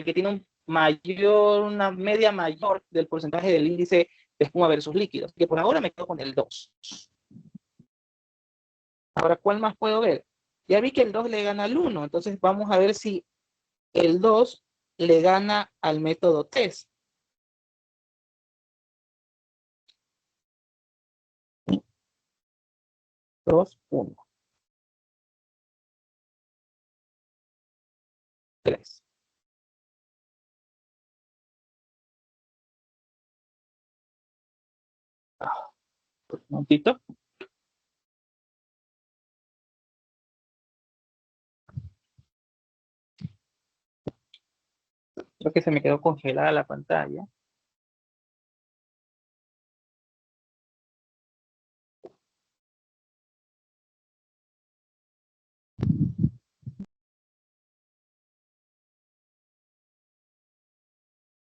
que tiene una media mayor del porcentaje del índice de espuma versus líquidos, que por ahora me quedo con el 2. Ahora, ¿cuál más puedo ver? Ya vi que el 2 le gana al 1, entonces vamos a ver si el 2 le gana al método 3. 2, 1, 3. Un momentito. Creo que se me quedó congelada la pantalla.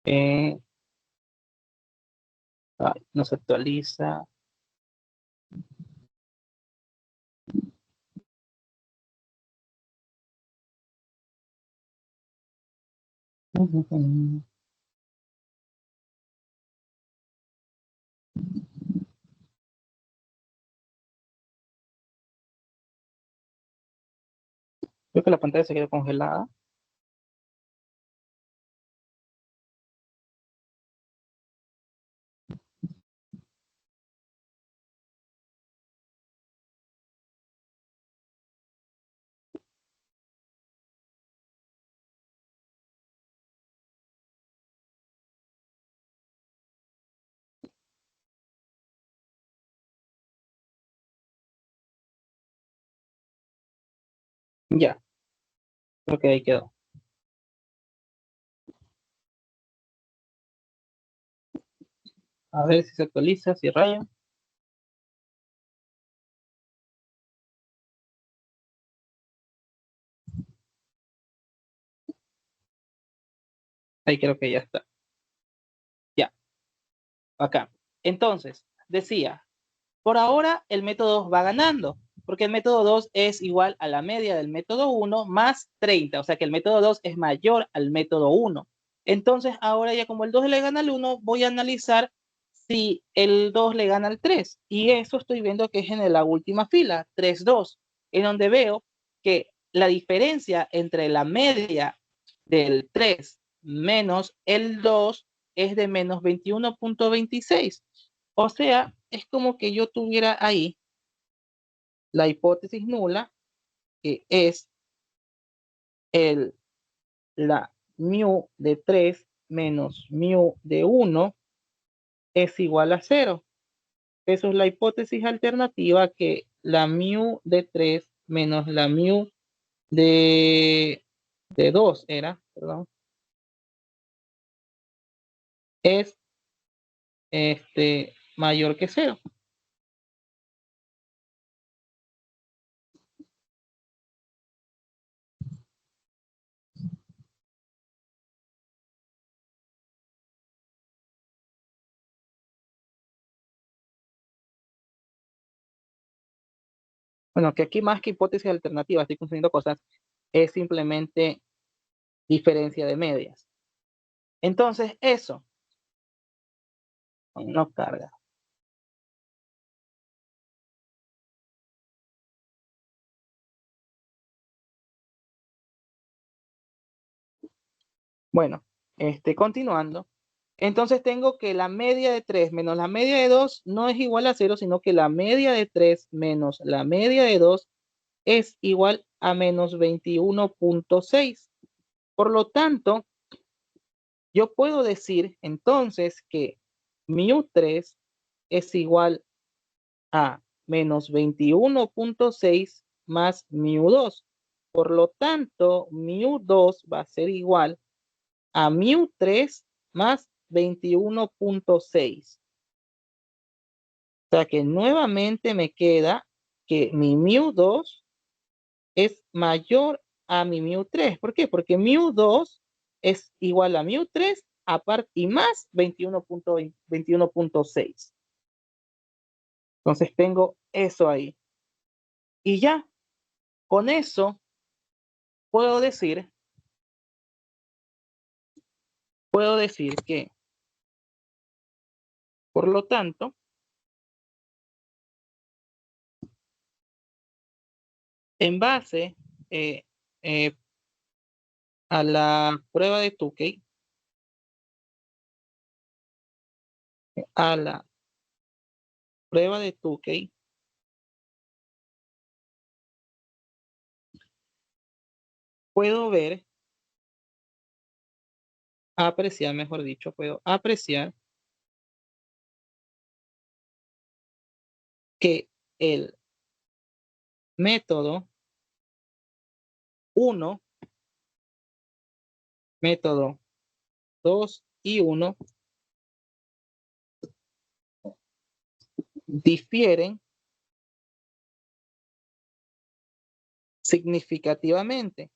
Eh, no se actualiza. Creo que la pantalla se quedó congelada. Ya, creo que ahí quedó. A ver si se actualiza, si raya. Ahí creo que ya está. Ya, acá. Entonces, decía, por ahora el método 2 va ganando, porque el método 2 es igual a la media del método 1 más 30, o sea que el método 2 es mayor al método 1. Entonces, ahora ya como el 2 le gana al 1, voy a analizar si el 2 le gana al 3. Y eso estoy viendo que es en la última fila, 3, 2, en donde veo que la diferencia entre la media del 3 menos el 2 es de menos 21.26. O sea, es como que yo tuviera ahí la hipótesis nula, que es el, la mu de 3 menos mu de 1 es igual a 0. Eso es la hipótesis alternativa, que la mu de 3 menos la mu de 2 era, perdón, es mayor que 0. Bueno, que aquí más que hipótesis alternativa, estoy confundiendo cosas, es simplemente diferencia de medias. Entonces, eso no carga. Bueno, continuando. Entonces tengo que la media de 3 menos la media de 2 no es igual a 0, sino que la media de 3 menos la media de 2 es igual a menos 21.6. Por lo tanto, yo puedo decir entonces que mu3 es igual a menos 21.6 más mu2. Por lo tanto, mu2 va a ser igual a mu3 más 21.6. O sea que nuevamente me queda que mi mu2 es mayor a mi mu3. ¿Por qué? Porque mu2 es igual a mu3 aparte y más 21.6. Entonces tengo eso ahí. Y ya, con eso puedo decir que, por lo tanto, en base eh, a la prueba de Tukey, a la prueba de Tukey, puedo ver, apreciar, mejor dicho, puedo apreciar que el método 1, método 2 y 1 difieren significativamente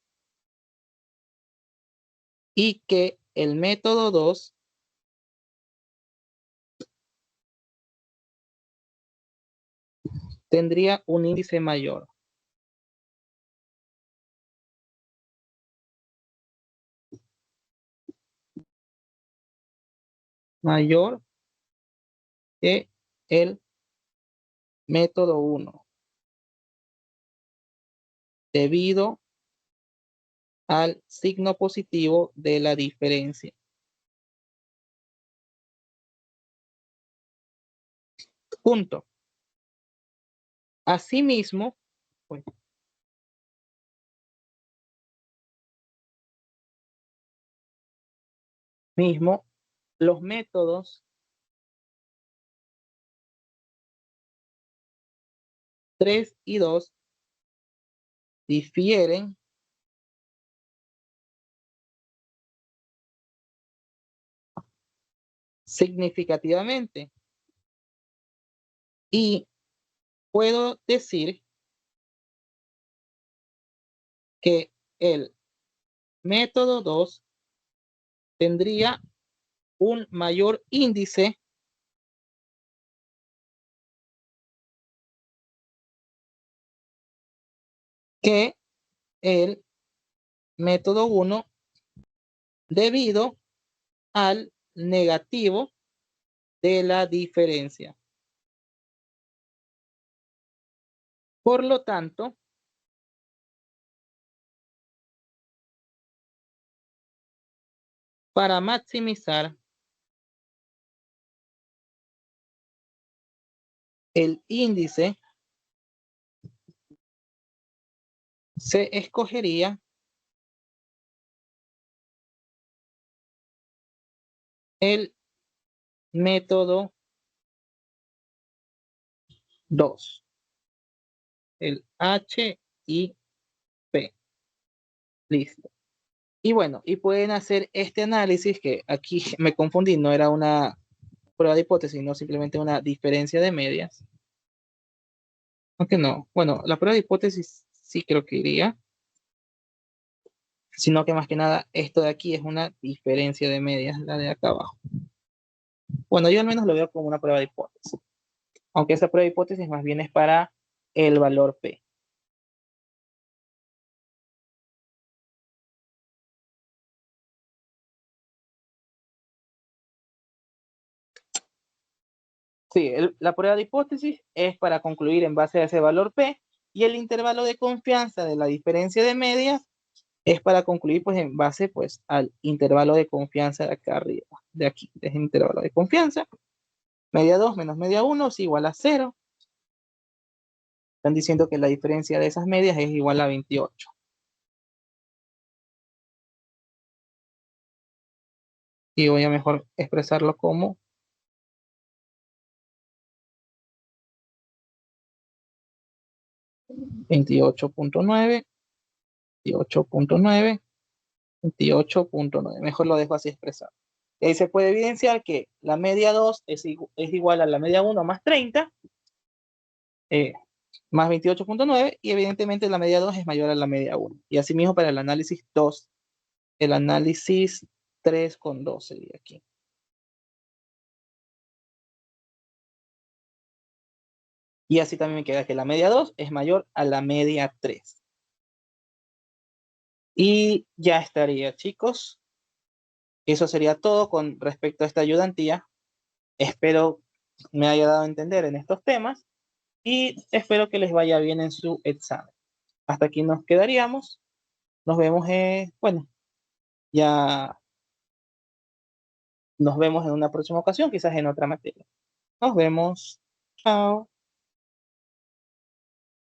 y que el método 2 tendría un índice mayor. Mayor que el método 1, debido al signo positivo de la diferencia. Punto. Asimismo, pues, los métodos 3 y 2 difieren significativamente y puedo decir que el método 2 tendría un mayor índice que el método 1 debido al negativo de la diferencia. Por lo tanto, para maximizar el índice, se escogería el método 2, el HIP. Listo. Y bueno, y pueden hacer este análisis que aquí me confundí, no era una prueba de hipótesis, sino simplemente una diferencia de medias. Aunque no, bueno, la prueba de hipótesis sí creo que iría, sino que más que nada esto de aquí es una diferencia de medias, la de acá abajo. Bueno, yo al menos lo veo como una prueba de hipótesis, aunque esa prueba de hipótesis más bien es para el valor P. Sí, la prueba de hipótesis es para concluir en base a ese valor P y el intervalo de confianza de la diferencia de medias es para concluir pues en base pues al intervalo de confianza de acá arriba, de aquí, de ese intervalo de confianza. Media 2 menos media 1 es igual a 0. Están diciendo que la diferencia de esas medias es igual a 28. Y voy a mejor expresarlo como 28.9, 28.9, 28.9. Mejor lo dejo así expresado. Y ahí se puede evidenciar que la media 2 es igual a la media 1 más 30, eh, más 28.9, y evidentemente la media 2 es mayor a la media 1. Y asimismo para el análisis 2, el análisis 3,2 sería aquí. Y así también me queda que la media 2 es mayor a la media 3. Y ya estaría, chicos. Eso sería todo con respecto a esta ayudantía. Espero me haya dado a entender en estos temas y espero que les vaya bien en su examen. Hasta aquí nos quedaríamos. Nos vemos, bueno, ya nos vemos en una próxima ocasión, quizás en otra materia. Nos vemos. Chao.